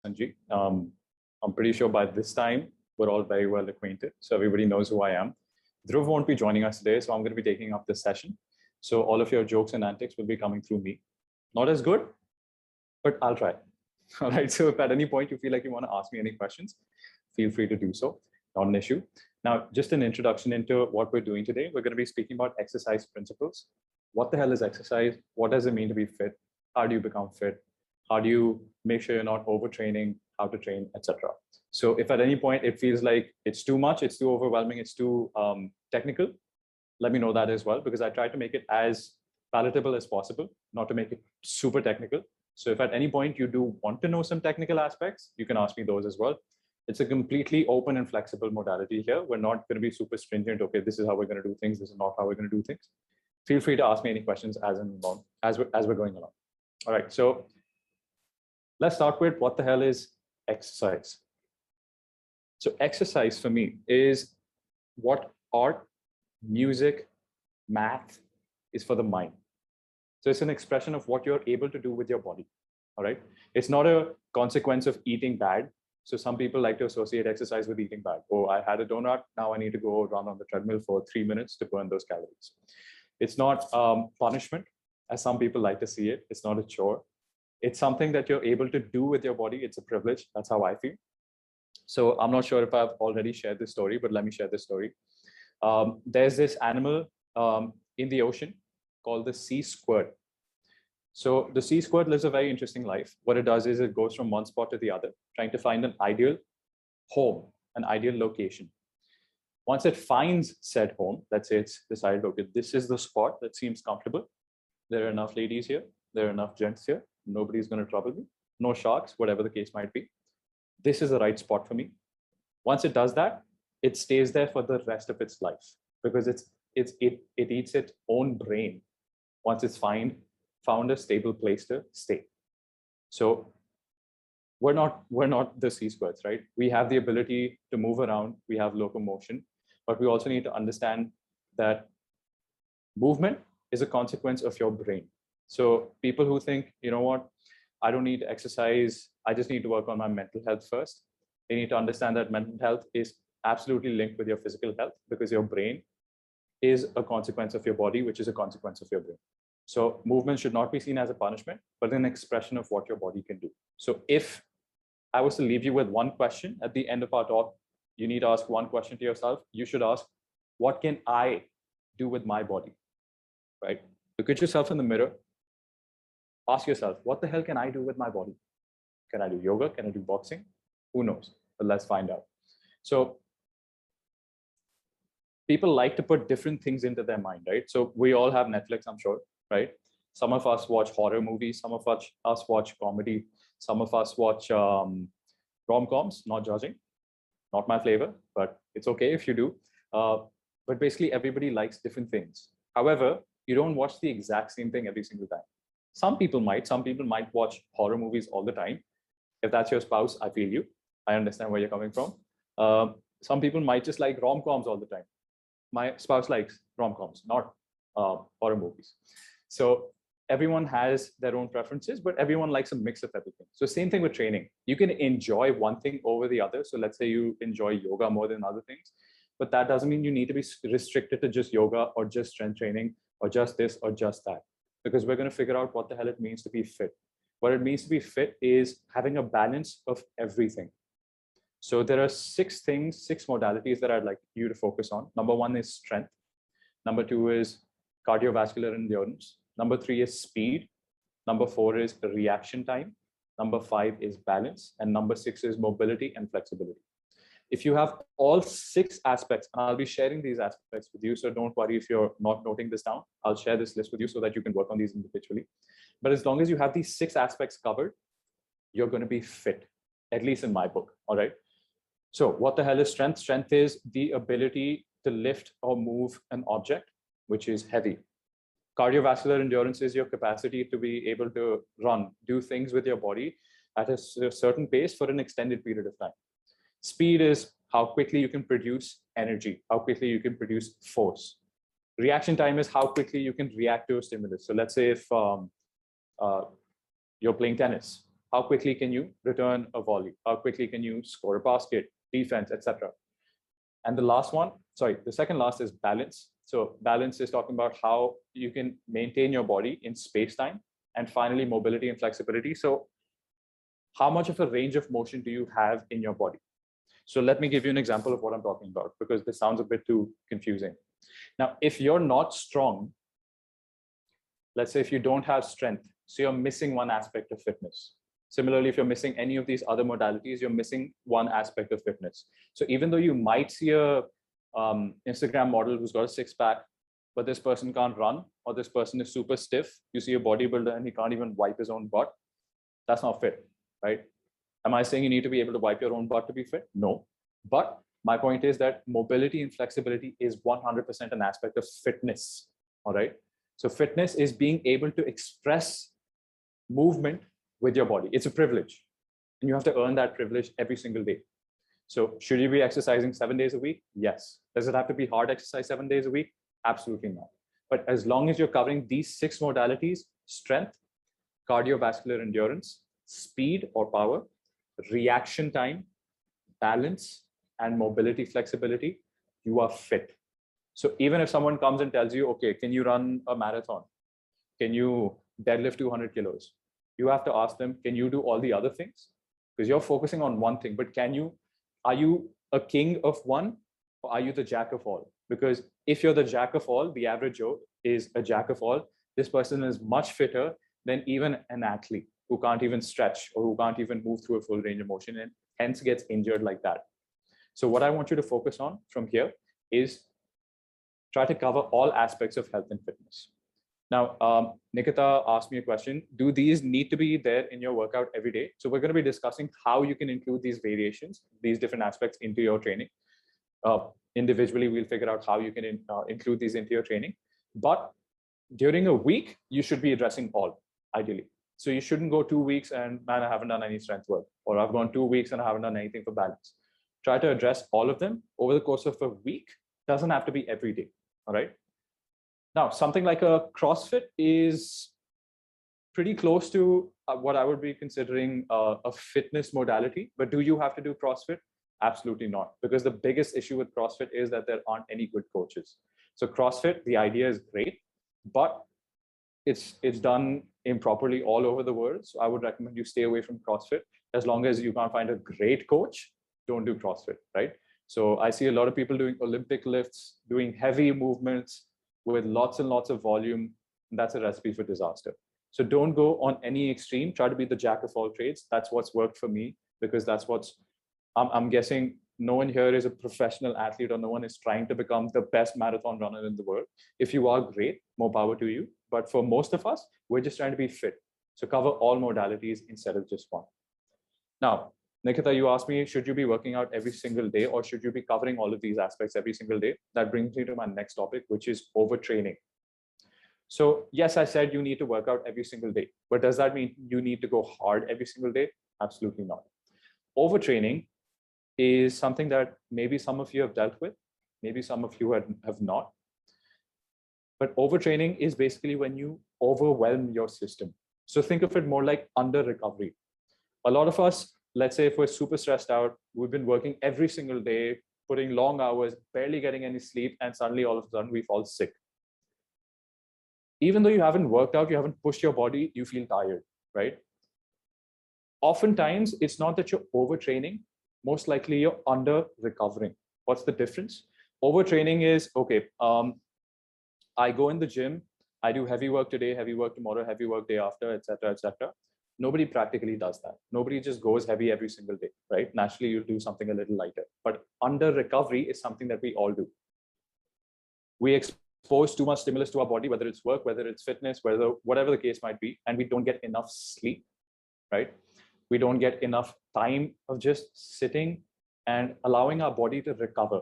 Sanji. I'm pretty sure by this time, we're all very well acquainted. So everybody knows who I am. Dhruv won't be joining us today, so I'm going to be taking up this session. So all of your jokes and antics will be coming through me. Not as good, but I'll try. All right, so if at any point you feel like you want to ask me any questions, feel free to do so. Not an issue. Now, just an introduction into what we're doing today. We're going to be speaking about exercise principles. What the hell is exercise? What does it mean to be fit? How do you become fit? How do you make sure you're not overtraining, how to train, etc. So if at any point it feels like it's too much, it's too overwhelming, it's too technical, let me know that as well, because I try to make it as palatable as possible, not to make it super technical. So if at any point you do want to know some technical aspects, you can ask me those as well. It's a completely open and flexible modality here. We're not going to be super stringent. Okay, this is how we're going to do things. This is not how we're going to do things. Feel free to ask me any questions as we're going along. All right, so let's start with what the hell is exercise. So exercise for me is what art, music, math is for the mind. So it's an expression of what you're able to do with your body. All right. It's not a consequence of eating bad. So some people like to associate exercise with eating bad. Oh, I had a donut. Now I need to go run on the treadmill for 3 minutes to burn those calories. It's not punishment, as some people like to see it. It's not a chore. It's something that you're able to do with your body. It's a privilege. That's how I feel. So I'm not sure if I've already shared this story, but let me share this story. There's this animal in the ocean called the sea squirt. So the sea squirt lives a very interesting life. What it does is it goes from one spot to the other, trying to find an ideal home, an ideal location. Once it finds said home, let's say it's decided, okay, this is the spot that seems comfortable. There are enough ladies here. There are enough gents here. Nobody's going to trouble me. No sharks, whatever the case might be. This is the right spot for me. Once it does that, it stays there for the rest of its life because it eats its own brain once it's found a stable place to stay. So we're not the sea squirts, right? We have the ability to move around. We have locomotion, but we also need to understand that movement is a consequence of your brain. So people who think, you know what, I don't need to exercise, I just need to work on my mental health first. They need to understand that mental health is absolutely linked with your physical health because your brain is a consequence of your body, which is a consequence of your brain. So movement should not be seen as a punishment, but an expression of what your body can do. So if I was to leave you with one question at the end of our talk, you need to ask one question to yourself. You should ask, what can I do with my body, right? Look at yourself in the mirror. Ask yourself, what the hell can I do with my body? Can I do yoga? Can I do boxing? Who knows? But let's find out. So people like to put different things into their mind, right? So we all have Netflix, I'm sure, right? Some of us watch horror movies. Some of us watch comedy. Some of us watch rom-coms, not judging. Not my flavor, but it's okay if you do. But basically, everybody likes different things. However, you don't watch the exact same thing every single time. Some people might watch horror movies all the time. If that's your spouse, I feel you. I understand where you're coming from. Some people might just like rom-coms all the time. My spouse likes rom-coms, not horror movies. So everyone has their own preferences, but everyone likes a mix of everything. So same thing with training. You can enjoy one thing over the other. So let's say you enjoy yoga more than other things, but that doesn't mean you need to be restricted to just yoga or just strength training or just this or just that, because we're going to figure out what the hell it means to be fit. What it means to be fit is having a balance of everything. So there are 6 modalities that I'd like you to focus on. Number 1 is strength. Number 2 is cardiovascular endurance. Number 3 is speed. Number 4 is reaction time. Number 5 is balance. And number 6 is mobility and flexibility. If you have all 6 aspects, and I'll be sharing these aspects with you, so don't worry if you're not noting this down. I'll share this list with you so that you can work on these individually. But as long as you have these 6 aspects covered, you're going to be fit, at least in my book. All right. So what the hell is strength? Strength is the ability to lift or move an object, which is heavy. Cardiovascular endurance is your capacity to be able to do things with your body at a certain pace for an extended period of time. Speed is how quickly you can produce energy, how quickly you can produce force. Reaction time is how quickly you can react to a stimulus. So let's say if you're playing tennis, How quickly can you return a volley? How quickly can you score a basket, defense, etc. And the second last is balance. So balance is talking about how you can maintain your body in space-time. And finally, mobility and flexibility. So how much of a range of motion do you have in your body? So let me give you an example of what I'm talking about, because this sounds a bit too confusing. Now, if you're not strong, let's say if you don't have strength, so you're missing one aspect of fitness. Similarly, if you're missing any of these other modalities, you're missing one aspect of fitness. So even though you might see a Instagram model who's got a six-pack, but this person can't run, or this person is super stiff, you see a bodybuilder and he can't even wipe his own butt, that's not fit, right? Am I saying you need to be able to wipe your own butt to be fit? No. But my point is that mobility and flexibility is 100% an aspect of fitness, all right? So fitness is being able to express movement with your body. It's a privilege, and you have to earn that privilege every single day. So should you be exercising 7 days a week? Yes. Does it have to be hard exercise 7 days a week? Absolutely not. But as long as you're covering these 6 modalities: strength, cardiovascular endurance, speed or power, reaction time, balance, and mobility flexibility, you are fit. So even if someone comes and tells you, okay, can you run a marathon? Can you deadlift 200 kilos? You have to ask them, can you do all the other things? Because you're focusing on one thing, but are you a king of one, or are you the jack of all? Because if you're the jack of all, the average Joe is a jack of all. This person is much fitter than even an athlete who can't even stretch or who can't even move through a full range of motion and hence gets injured like that. So what I want you to focus on from here is try to cover all aspects of health and fitness. Now, Nikita asked me a question. Do these need to be there in your workout every day? So we're going to be discussing how you can include these variations, these different aspects into your training. Individually, we'll figure out how you can include these into your training. But during a week, you should be addressing all, ideally. So you shouldn't go 2 weeks and, man, I haven't done any strength work, or I've gone 2 weeks and I haven't done anything for balance. Try to address all of them over the course of a week. Doesn't have to be every day, all right? Now, something like a CrossFit is pretty close to what I would be considering a fitness modality. But do you have to do CrossFit? Absolutely not. Because the biggest issue with CrossFit is that there aren't any good coaches. So CrossFit, the idea is great, but it's done improperly all over the world. So I would recommend you stay away from CrossFit. As long as you can't find a great coach, don't do CrossFit, right? So I see a lot of people doing Olympic lifts, doing heavy movements with lots and lots of volume. And that's a recipe for disaster. So don't go on any extreme. Try to be the jack of all trades. That's what's worked for me, because that's what's, I'm guessing no one here is a professional athlete, or no one is trying to become the best marathon runner in the world. If you are, great, more power to you. But for most of us, we're just trying to be fit. So cover all modalities instead of just one. Now, Nikita, you asked me, should you be working out every single day, or should you be covering all of these aspects every single day? That brings me to my next topic, which is overtraining. So yes, I said you need to work out every single day, but does that mean you need to go hard every single day? Absolutely not. Overtraining is something that maybe some of you have dealt with, maybe some of you have not. But overtraining is basically when you overwhelm your system. So think of it more like under recovery. A lot of us, let's say if we're super stressed out, we've been working every single day, putting long hours, barely getting any sleep, and suddenly all of a sudden we fall sick. Even though you haven't worked out, you haven't pushed your body, you feel tired, right? Oftentimes, it's not that you're overtraining, most likely you're under recovering. What's the difference? Overtraining is, okay, I go in the gym, I do heavy work today, heavy work tomorrow, heavy work day after, etc., etc. Nobody practically does that. Nobody just goes heavy every single day, right? Naturally, you'll do something a little lighter. But under recovery is something that we all do. We expose too much stimulus to our body, whether it's work, whether it's fitness, whatever the case might be, and we don't get enough sleep, right? We don't get enough time of just sitting and allowing our body to recover.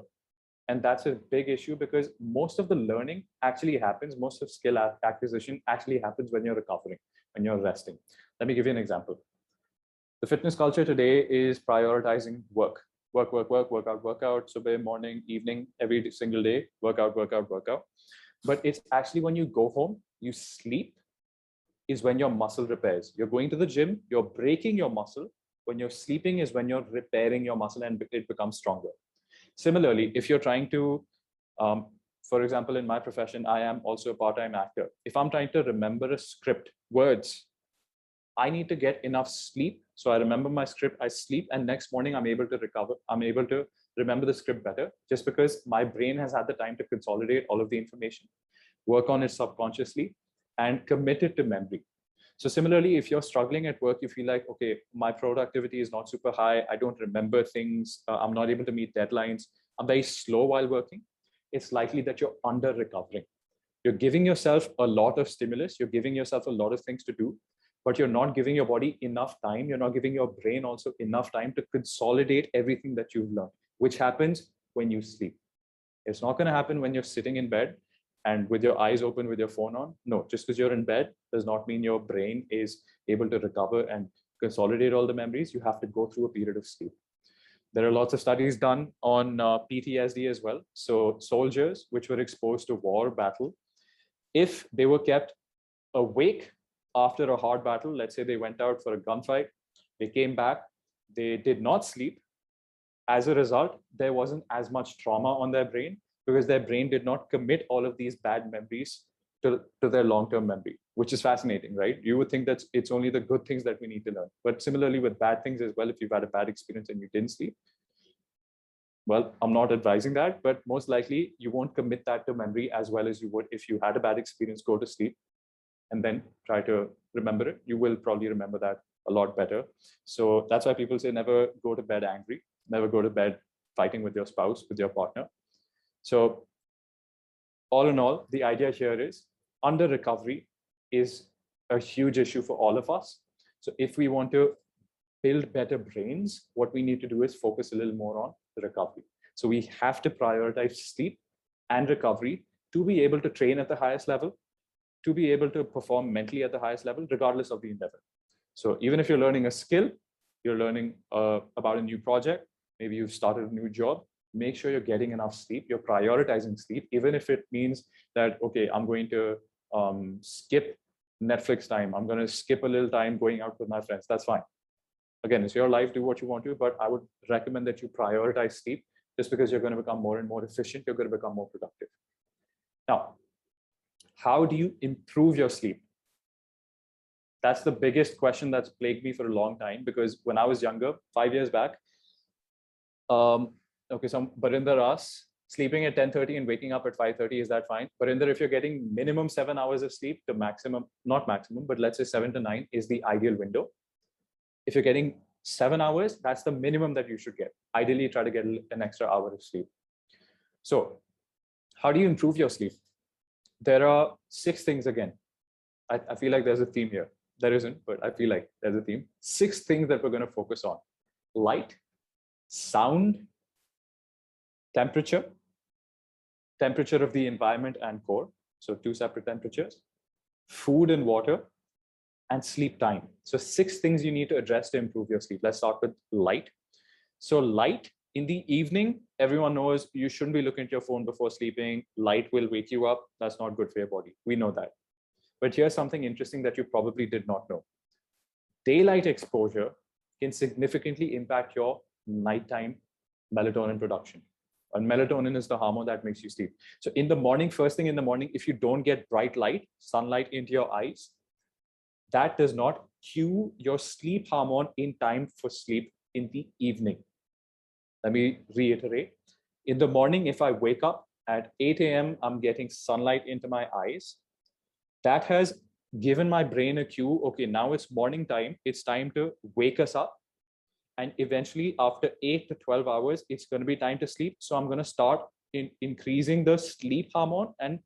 And that's a big issue, because most of the learning actually happens, most of skill acquisition actually happens when you're recovering, when you're resting. Let me give you an example. The fitness culture today is prioritizing work. Workout, subah, morning, evening, every single day, workout. But it's actually when you go home, you sleep, is when your muscle repairs. You're going to the gym, you're breaking your muscle. When you're sleeping is when you're repairing your muscle and it becomes stronger. Similarly, if you're trying to, for example, in my profession, I am also a part-time actor. If I'm trying to remember a script, words, I need to get enough sleep. So I remember my script, I sleep, and next morning I'm able to recover. I'm able to remember the script better just because my brain has had the time to consolidate all of the information, work on it subconsciously, and commit it to memory. So similarly, if you're struggling at work, you feel like, okay, my productivity is not super high. I don't remember things. I'm not able to meet deadlines. I'm very slow while working. It's likely that you're under recovering. You're giving yourself a lot of stimulus. You're giving yourself a lot of things to do, but you're not giving your body enough time. You're not giving your brain also enough time to consolidate everything that you've learned, which happens when you sleep. It's not going to happen when you're sitting in bed and with your eyes open with your phone on. No, just because you're in bed does not mean your brain is able to recover and consolidate all the memories. You have to go through a period of sleep. There are lots of studies done on PTSD as well. So soldiers which were exposed to war, battle, if they were kept awake after a hard battle, let's say they went out for a gunfight, they came back, they did not sleep. As a result, there wasn't as much trauma on their brain because their brain did not commit all of these bad memories to their long-term memory, which is fascinating, right? You would think that it's only the good things that we need to learn. But similarly with bad things as well, if you've had a bad experience and you didn't sleep, well, I'm not advising that, but most likely you won't commit that to memory as well as you would if you had a bad experience, go to sleep, and then try to remember it. You will probably remember that a lot better. So that's why people say never go to bed angry, never go to bed fighting with your spouse, with your partner. So all in all, the idea here is under recovery is a huge issue for all of us. So if we want to build better brains, what we need to do is focus a little more on the recovery. So we have to prioritize sleep and recovery to be able to train at the highest level, to be able to perform mentally at the highest level, regardless of the endeavor. So even if you're learning a skill, you're learning about a new project, maybe you've started a new job, make sure you're getting enough sleep, you're prioritizing sleep, even if it means that, okay, I'm going to skip Netflix time, I'm going to skip a little time going out with my friends, that's fine. Again, it's your life, do what you want to, but I would recommend that you prioritize sleep just because you're going to become more and more efficient, you're going to become more productive. Now, how do you improve your sleep? That's the biggest question that's plagued me for a long time, because when I was younger, 5 years back, okay, so Barinder asks, sleeping at 10:30 and waking up at 5:30, is that fine? Barinder, if you're getting minimum 7 hours of sleep, the maximum, not maximum, but let's say 7 to 9 is the ideal window. If you're getting 7 hours, that's the minimum that you should get. Ideally, try to get an extra hour of sleep. So how do you improve your sleep? There are 6 things again. I feel like there's a theme here. There isn't, but I feel like there's a theme. 6 things that we're going to focus on: light, sound, temperature, temperature of the environment and core. So 2 separate temperatures, food and water, and sleep time. So 6 things you need to address to improve your sleep. Let's start with light. So light in the evening, everyone knows you shouldn't be looking at your phone before sleeping. Light will wake you up. That's not good for your body. We know that. But here's something interesting that you probably did not know. Daylight exposure can significantly impact your nighttime melatonin production. And melatonin is the hormone that makes you sleep. So in the morning, first thing in the morning, if you don't get bright light, sunlight into your eyes, that does not cue your sleep hormone in time for sleep in the evening. Let me reiterate. In the morning, if I wake up at 8 a.m., I'm getting sunlight into my eyes. That has given my brain a cue. Okay, now it's morning time. It's time to wake us up. And eventually, after 8 to 12 hours, it's going to be time to sleep. So I'm going to start increasing the sleep hormone and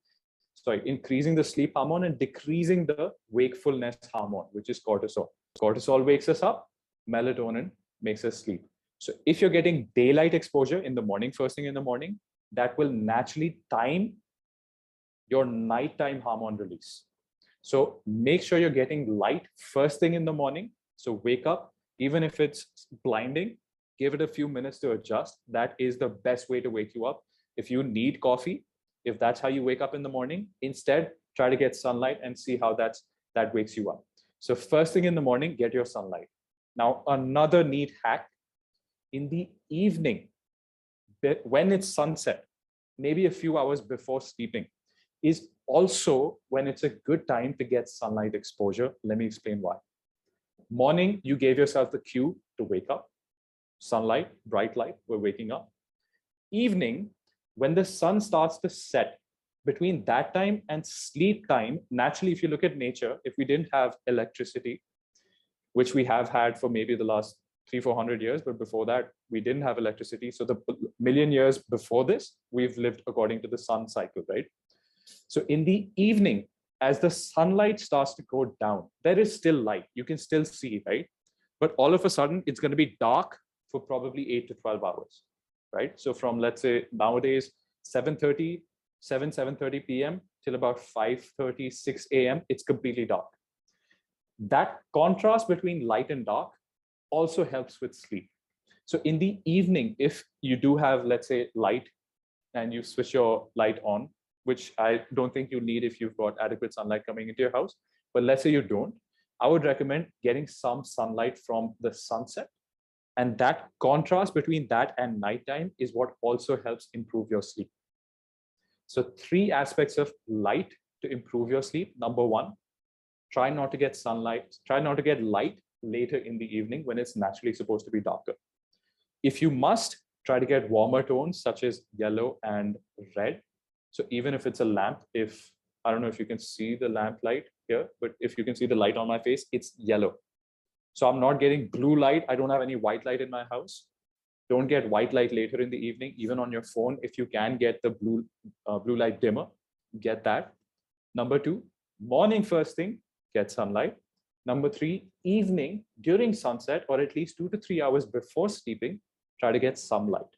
increasing the sleep hormone and decreasing the wakefulness hormone, which is cortisol. Cortisol wakes us up, melatonin makes us sleep. So if you're getting daylight exposure in the morning, first thing in the morning, that will naturally time your nighttime hormone release. So make sure you're getting light first thing in the morning. So wake up, even if it's blinding, give it a few minutes to adjust. That is the best way to wake you up. If you need coffee, if that's how you wake up in the morning, instead try to get sunlight and see how that that wakes you up. So first thing in the morning, get your sunlight. Now, another neat hack, in the evening, when it's sunset, maybe a few hours before sleeping, is also when it's a good time to get sunlight exposure. Let me explain why. Morning, you gave yourself the cue to wake up. Sunlight, bright light, we're waking up. Evening, when the sun starts to set, between that time and sleep time, naturally, if you look at nature, if we didn't have electricity, which we have had for maybe the last 300-400 years, but before that, we didn't have electricity. So the million years before this, we've lived according to the sun cycle, right? So in the evening, as the sunlight starts to go down, there is still light. You can still see, right? But all of a sudden, it's going to be dark for probably 8 to 12 hours, right? So from, let's say, nowadays, 7:30 p.m. till about 5:30, 6 a.m., it's completely dark. That contrast between light and dark also helps with sleep. So in the evening, if you do have, let's say, light and you switch your light on, which I don't think you need if you've got adequate sunlight coming into your house, but let's say you don't, I would recommend getting some sunlight from the sunset. And that contrast between that and nighttime is what also helps improve your sleep. So 3 aspects of light to improve your sleep. Number 1, try not to get sunlight, try not to get light later in the evening when it's naturally supposed to be darker. If you must, try to get warmer tones such as yellow and red. So even if it's a lamp, I don't know if you can see the lamp light here, but if you can see the light on my face, it's yellow. So I'm not getting blue light. I don't have any white light in my house. Don't get white light later in the evening, even on your phone. If you can get the blue light dimmer, get that. Number 2, morning first thing, get sunlight. Number 3, evening during sunset, or at least 2 to 3 hours before sleeping, try to get some light.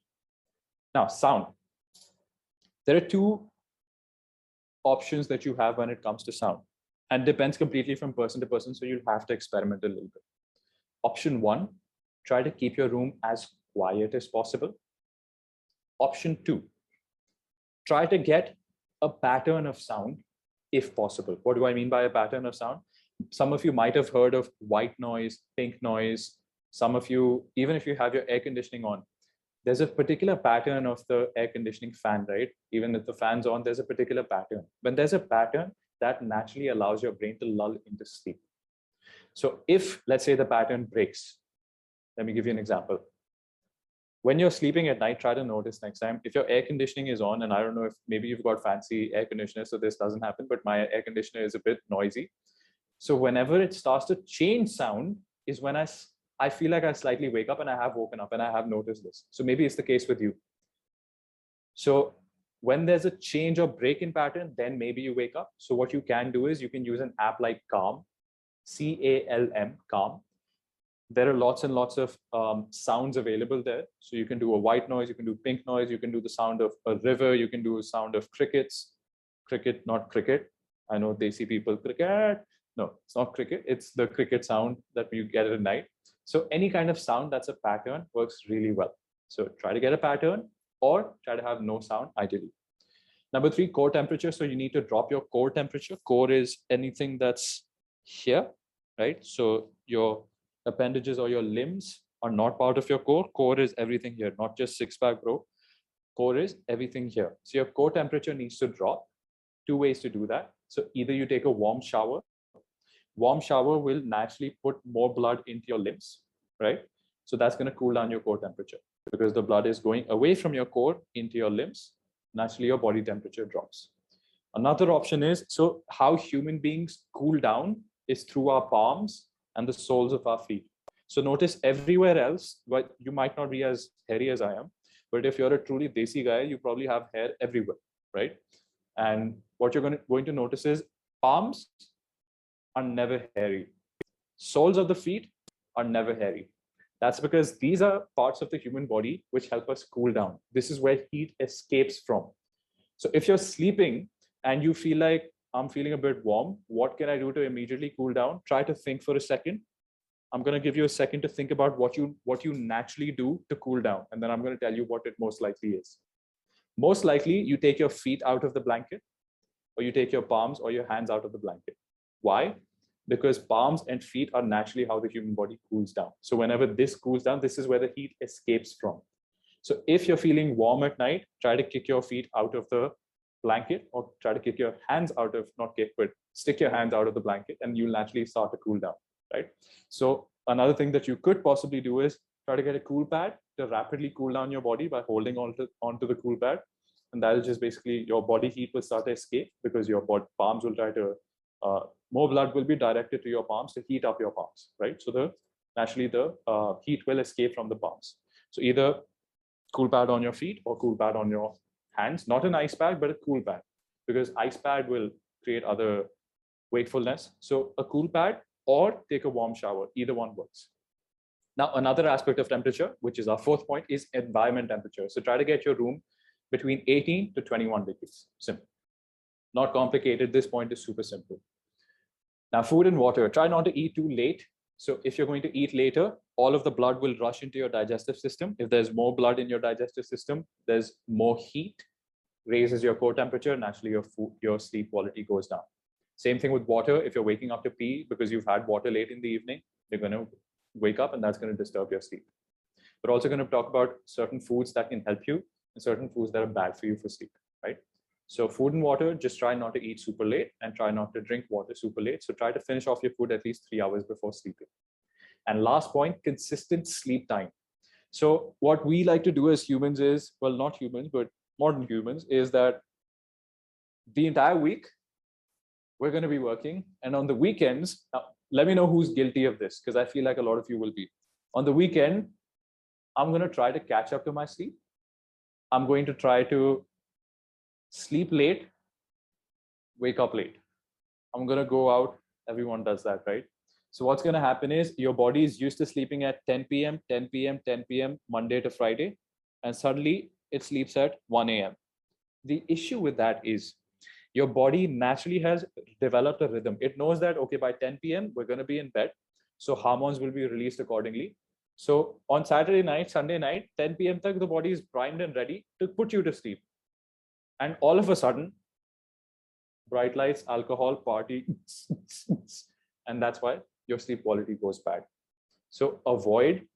Now, sound. There are 2 options that you have when it comes to sound, and depends completely from person to person. So you'll have to experiment a little bit. Option 1, try to keep your room as quiet as possible. Option 2, try to get a pattern of sound if possible. What do I mean by a pattern of sound? Some of you might have heard of white noise, pink noise. Some of you, even if you have your air conditioning on, there's a particular pattern of the air conditioning fan, right? Even if the fan's on, there's a particular pattern. When there's a pattern, that naturally allows your brain to lull into sleep. So if, let's say, the pattern breaks, let me give you an example. When you're sleeping at night, try to notice next time, if your air conditioning is on, and I don't know if maybe you've got fancy air conditioners, so this doesn't happen, but my air conditioner is a bit noisy. So whenever it starts to change sound is when I feel like I slightly wake up, and I have woken up and I have noticed this. So maybe it's the case with you. So when there's a change or break in pattern, then maybe you wake up. So what you can do is you can use an app like Calm, C-A-L-M, Calm. There are lots and lots of sounds available there. So you can do a white noise, you can do pink noise, you can do the sound of a river, you can do a sound of crickets. Cricket, not cricket. I know they see people, cricket. No, it's not cricket. It's the cricket sound that you get at night. So any kind of sound that's a pattern works really well. So try to get a pattern or try to have no sound, ideally. Number 3, core temperature. So you need to drop your core temperature. Core is anything that's here, right? So your appendages or your limbs are not part of your core. Core is everything here, not just 6-pack bro. Core is everything here. So your core temperature needs to drop. 2 ways to do that. So either you take a warm shower. Warm shower will naturally put more blood into your limbs, right? So that's going to cool down your core temperature because the blood is going away from your core into your limbs. Naturally, your body temperature drops. Another option is, so how human beings cool down is through our palms and the soles of our feet. So notice everywhere else, but you might not be as hairy as I am, but if you're a truly desi guy, you probably have hair everywhere, right? And what you're going to notice is palms are never hairy. Soles of the feet are never hairy. That's because these are parts of the human body which help us cool down. This is where heat escapes from. So if you're sleeping and you feel like I'm feeling a bit warm, what can I do to immediately cool down? Try to think for a second. I'm going to give you a second to think about what you naturally do to cool down. And then I'm going to tell you what it most likely is. Most likely you take your feet out of the blanket, or you take your palms or your hands out of the blanket. Why? because palms and feet are naturally how the human body cools down. So whenever this cools down, this is where the heat escapes from. So if you're feeling warm at night, try to kick your feet out of the blanket, or try to kick your hands out of, not kick, but stick your hands out of the blanket, and you'll naturally start to cool down, right? So another thing that you could possibly do is try to get a cool pad to rapidly cool down your body by holding onto the cool pad. And that'll just basically, your body heat will start to escape because your palms will try to, more blood will be directed to your palms to heat up your palms, right? So naturally the heat will escape from the palms. So either cool pad on your feet or cool pad on your hands, not an ice pad, but a cool pad, because ice pad will create other wakefulness. So a cool pad or take a warm shower, either one works. Now, another aspect of temperature, which is our fourth point, is environment temperature. So try to get your room between 18 to 21 degrees. Simple. Not complicated. This point is super simple. Now, food and water. Try not to eat too late. So if you're going to eat later, all of the blood will rush into your digestive system. If there's more blood in your digestive system, there's more heat, raises your core temperature, naturally your sleep quality goes down. Same thing with water. If you're waking up to pee because you've had water late in the evening, you're going to wake up and that's going to disturb your sleep. We're also going to talk about certain foods that can help you and certain foods that are bad for you for sleep, right? So food and water, just try not to eat super late and try not to drink water super late. So try to finish off your food at least 3 hours before sleeping. And last point, consistent sleep time. So what we like to do as humans is, well, not humans, but modern humans, is that the entire week, we're going to be working. And on the weekends, now, let me know who's guilty of this, because I feel like a lot of you will be. On the weekend, I'm going to try to catch up to my sleep. I'm going to try to sleep late, wake up late. I'm going to go out. Everyone does that, right? So what's going to happen is your body is used to sleeping at 10 p.m., 10 p.m., 10 p.m., Monday to Friday, and suddenly it sleeps at 1 a.m. The issue with that is your body naturally has developed a rhythm. It knows that, okay, by 10 p.m., we're going to be in bed. So hormones will be released accordingly. So on Saturday night, Sunday night, 10 p.m. the body is primed and ready to put you to sleep. And all of a sudden, bright lights, alcohol, party, and that's why your sleep quality goes bad. So avoid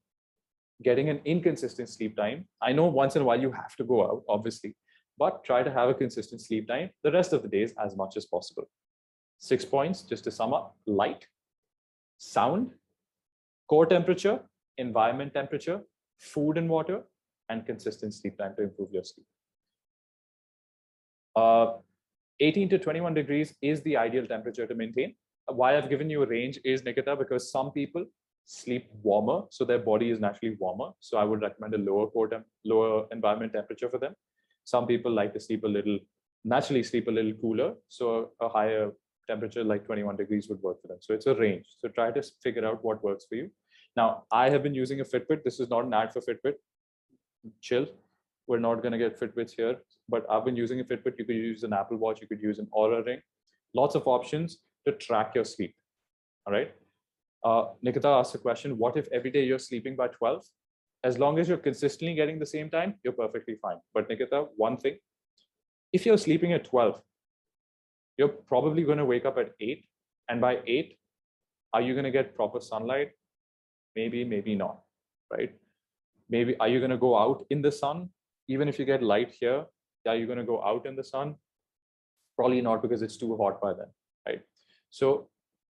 getting an inconsistent sleep time. I know once in a while you have to go out, obviously, but try to have a consistent sleep time the rest of the days as much as possible. 6 points, just to sum up: light, sound, core temperature, environment temperature, food and water, and consistent sleep time to improve your sleep. 18 to 21 degrees is the ideal temperature to maintain. Why I've given you a range is, Nikita, because some people sleep warmer, so their body is naturally warmer. So I would recommend a lower environment temperature for them. Some people like to naturally sleep a little cooler. So a higher temperature like 21 degrees would work for them. So it's a range. So try to figure out what works for you. Now, I have been using a Fitbit. This is not an ad for Fitbit. Chill. We're not going to get Fitbits here, but I've been using a Fitbit. You could use an Apple Watch. You could use an Oura Ring. Lots of options to track your sleep. All right. Nikita asked a question: what if every day you're sleeping by 12? As long as you're consistently getting the same time, you're perfectly fine. But Nikita, one thing: if you're sleeping at 12, you're probably going to wake up at 8. And by 8, are you going to get proper sunlight? Maybe, maybe not, right? Maybe, are you going to go out in the sun? Even if you get light here, are you going to go out in the sun? Probably not, because it's too hot by then, right? So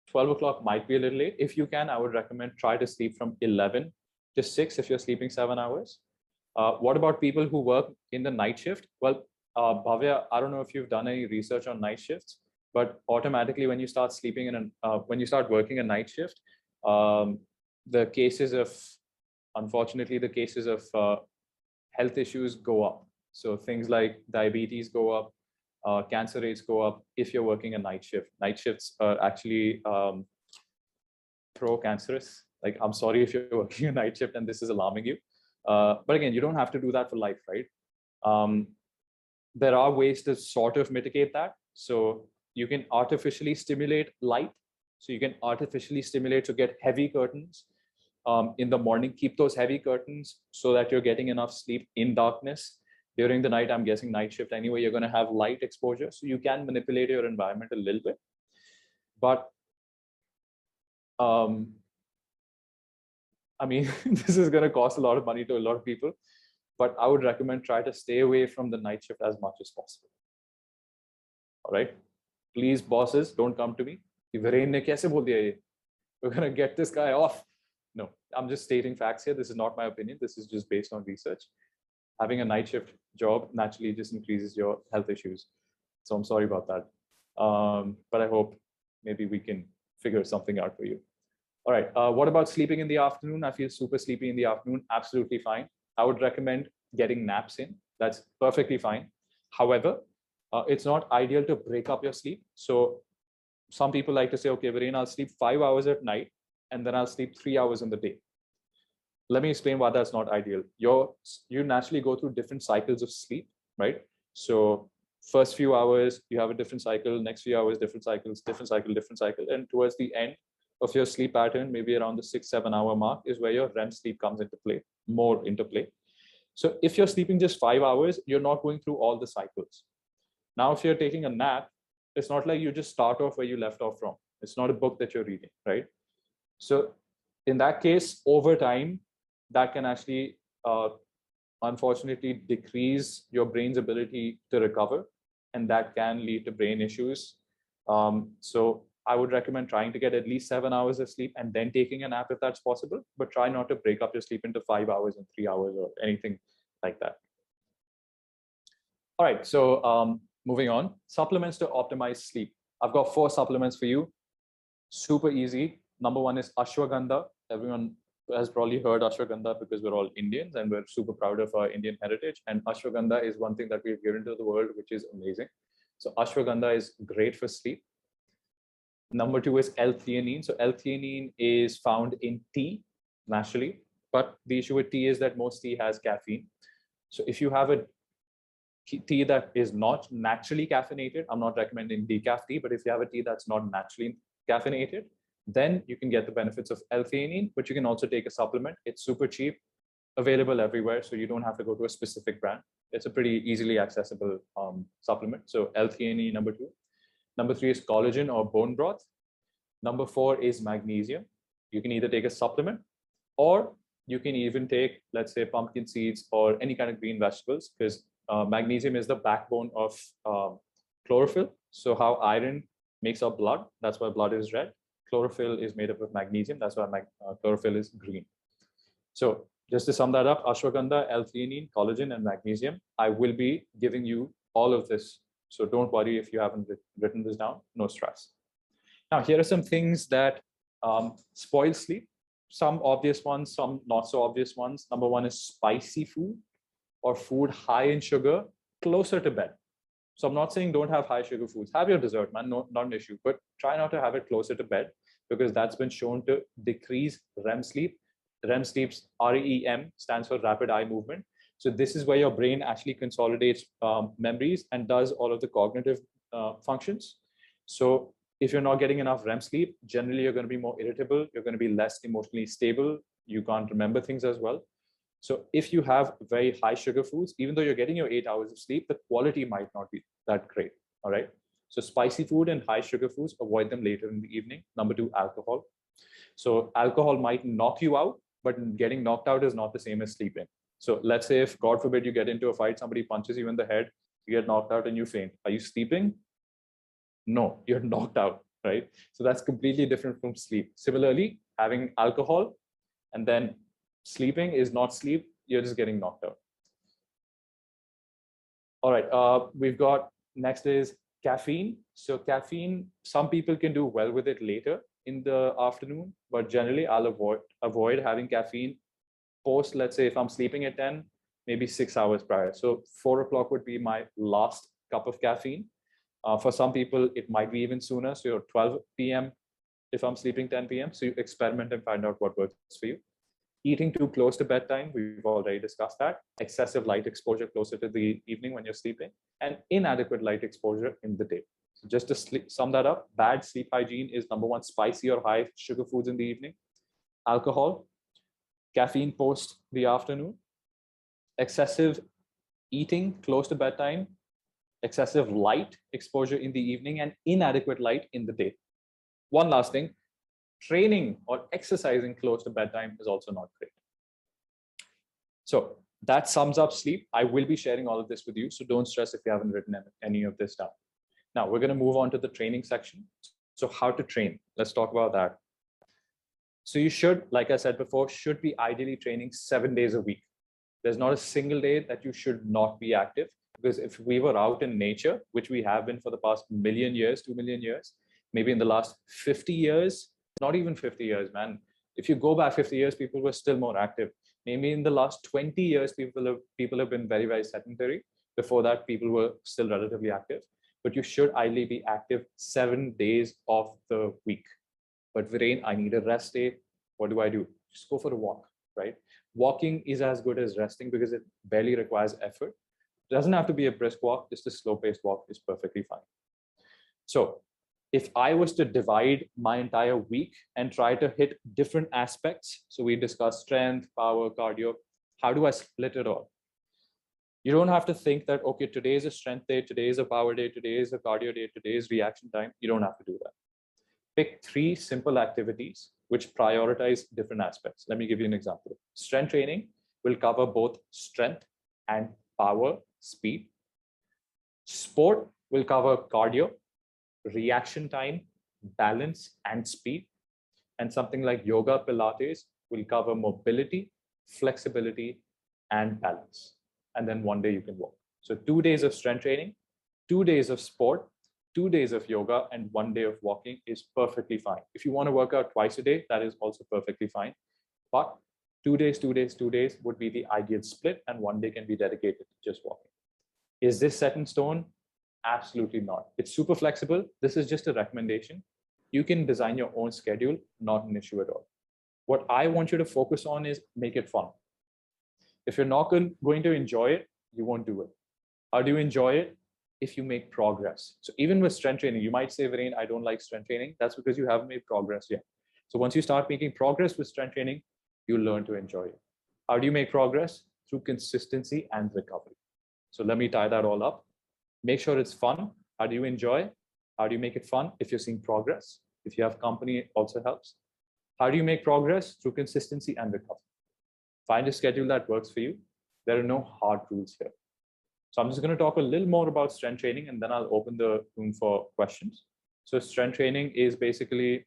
12 o'clock might be a little late. If you can, I would recommend try to sleep from 11 to 6 if you're sleeping 7 hours. What about people who work in the night shift? Well, Bhavya, I don't know if you've done any research on night shifts, but automatically when you start sleeping when you start working a night shift, unfortunately, the cases of health issues go up. So things like diabetes go up, cancer rates go up if you're working a night shift. Night shifts are actually pro-cancerous. Like, I'm sorry if you're working a night shift and this is alarming you. But again, you don't have to do that for life, right? There are ways to sort of mitigate that. So you can artificially stimulate light. So you can artificially stimulate to get heavy curtains in the morning. Keep those heavy curtains so that you're getting enough sleep in darkness. During the night, I'm guessing night shift anyway, you're going to have light exposure. So you can manipulate your environment a little bit. But I mean, this is going to cost a lot of money to a lot of people, but I would recommend try to stay away from the night shift as much as possible. All right. Please, bosses, don't come to me. Viren ne kaise bol diya ye? We're going to get this guy off. No, I'm just stating facts here. This is not my opinion. This is just based on research. Having a night shift job naturally just increases your health issues. So I'm sorry about that. But I hope maybe we can figure something out for you. All right. What about sleeping in the afternoon? I feel super sleepy in the afternoon. Absolutely fine. I would recommend getting naps in. That's perfectly fine. However, it's not ideal to break up your sleep. So some people like to say, okay, Viren, I'll sleep 5 hours at night and then I'll sleep 3 hours in the day. Let me explain why that's not ideal. You naturally go through different cycles of sleep, right? So first few hours, you have a different cycle, next few hours, different cycles, different cycle, different cycle. And towards the end of your sleep pattern, maybe around the 6-7 hour mark is where your REM sleep comes into play, more into play. So if you're sleeping just 5 hours, you're not going through all the cycles. Now, if you're taking a nap, it's not like you just start off where you left off from. It's not a book that you're reading, right? So in that case, over time, that can actually, unfortunately, decrease your brain's ability to recover, and that can lead to brain issues. So I would recommend trying to get at least 7 hours of sleep and then taking a nap if that's possible, but try not to break up your sleep into 5 hours and 3 hours or anything like that. All right, so moving on, supplements to optimize sleep. I've got 4 supplements for you. Super easy. Number 1 is ashwagandha. Everyone has probably heard ashwagandha because we're all Indians and we're super proud of our Indian heritage. And ashwagandha is one thing that we've given to the world, which is amazing. So ashwagandha is great for sleep. Number 2 is L-theanine. So L-theanine is found in tea naturally, but the issue with tea is that most tea has caffeine. So if you have a tea that is not naturally caffeinated, I'm not recommending decaf tea, but if you have a tea that's not naturally caffeinated, then you can get the benefits of L-theanine, but you can also take a supplement. It's super cheap, available everywhere, so you don't have to go to a specific brand. It's a pretty easily accessible supplement. So L-theanine, number 2. Number 3 is collagen or bone broth. Number 4 is magnesium. You can either take a supplement or you can even take, let's say, pumpkin seeds or any kind of green vegetables, because magnesium is the backbone of chlorophyll. So how iron makes our blood, that's why blood is red. Chlorophyll is made up of magnesium. That's why chlorophyll is green. So just to sum that up, ashwagandha, L-theanine, collagen, and magnesium. I will be giving you all of this. So don't worry if you haven't written this down, no stress. Now, here are some things that spoil sleep. Some obvious ones, some not so obvious ones. Number 1 is spicy food or food high in sugar closer to bed. So I'm not saying don't have high sugar foods. Have your dessert, man, no, not an issue, but try not to have it closer to bed because that's been shown to decrease REM sleep. REM sleep's REM stands for rapid eye movement. So this is where your brain actually consolidates memories and does all of the cognitive functions. So if you're not getting enough REM sleep, generally you're going to be more irritable. You're going to be less emotionally stable. You can't remember things as well. So if you have very high sugar foods, even though you're getting your 8 hours of sleep, the quality might not be that great. All right. So spicy food and high sugar foods, avoid them later in the evening. Number 2, alcohol. So alcohol might knock you out, but getting knocked out is not the same as sleeping. So let's say if, God forbid, you get into a fight, somebody punches you in the head, you get knocked out and you faint. Are you sleeping? No, you're knocked out, right? So that's completely different from sleep. Similarly, having alcohol and then sleeping is not sleep, you're just getting knocked out. All right, we've got next is caffeine. So caffeine, some people can do well with it later in the afternoon, but generally I'll avoid having caffeine post, let's say if I'm sleeping at 10, maybe 6 hours prior. So 4 o'clock would be my last cup of caffeine. For some people, it might be even sooner. So 12 p.m. if I'm sleeping 10 p.m. So you experiment and find out what works for you. Eating too close to bedtime, we've already discussed that. Excessive light exposure closer to the evening when you're sleeping, and inadequate light exposure in the day. So just to sum that up, bad sleep hygiene is number 1, spicy or high sugar foods in the evening, alcohol, caffeine post the afternoon, excessive eating close to bedtime, excessive light exposure in the evening, and inadequate light in the day. One last thing, training or exercising close to bedtime is also not great. So that sums up sleep. I will be sharing all of this with you, so don't stress if you haven't written any of this down. Now we're going to move on to the training section. So how to train? Let's talk about that. So you should, like I said before, should be ideally training 7 days a week. There's not a single day that you should not be active, because if we were out in nature, which we have been for the past million years, 2 million years, maybe in the last 50 years, not even 50 years, man. If you go back 50 years, people were still more active. Maybe in the last 20 years, people have been very, very sedentary. Before that, people were still relatively active. But you should ideally be active 7 days of the week. But Viren, I need a rest day. What do I do? Just go for a walk, right? Walking is as good as resting because it barely requires effort. It doesn't have to be a brisk walk. Just a slow-paced walk is perfectly fine. So if I was to divide my entire week and try to hit different aspects, so we discussed strength, power, cardio, how do I split it all? You don't have to think that, okay, today is a strength day, today is a power day, today is a cardio day, today is reaction time. You don't have to do that. Pick 3 simple activities which prioritize different aspects. Let me give you an example. Strength training will cover both strength and power, speed. Sport will cover cardio, reaction time, balance, and speed. And something like yoga, Pilates will cover mobility, flexibility, and balance. And then 1 day you can walk. So 2 days of strength training, 2 days of sport, 2 days of yoga, and 1 day of walking is perfectly fine. If you want to work out twice a day, that is also perfectly fine. But 2 days, 2 days, 2 days would be the ideal split, and 1 day can be dedicated to just walking. Is this set in stone? Absolutely not. It's super flexible. This is just a recommendation. You can design your own schedule, not an issue at all. What I want you to focus on is make it fun. If you're not going to enjoy it, you won't do it. How do you enjoy it? If you make progress. So even with strength training, you might say, Viren, I don't like strength training. That's because you haven't made progress yet. So once you start making progress with strength training, you'll learn to enjoy it. How do you make progress? Through consistency and recovery. So let me tie that all up. Make sure it's fun. How do you enjoy? How do you make it fun? If you're seeing progress, if you have company, it also helps. How do you make progress? Through consistency and recovery. Find a schedule that works for you. There are no hard rules here. So I'm just going to talk a little more about strength training, and then I'll open the room for questions. So strength training is basically,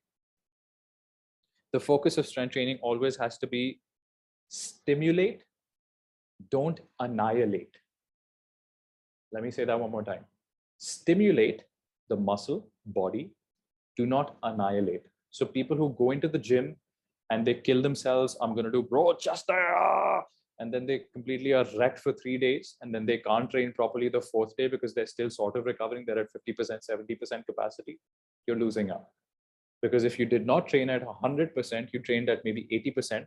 the focus of strength training always has to be stimulate, don't annihilate. Let me say that one more time. Stimulate the muscle, body, do not annihilate. So people who go into the gym and they kill themselves, I'm going to do bro chest there, and then they completely are wrecked for 3 days, and then they can't train properly the 4th day because they're still sort of recovering. They're at 50%, 70% capacity. You're losing out. Because if you did not train at 100%, you trained at maybe 80%.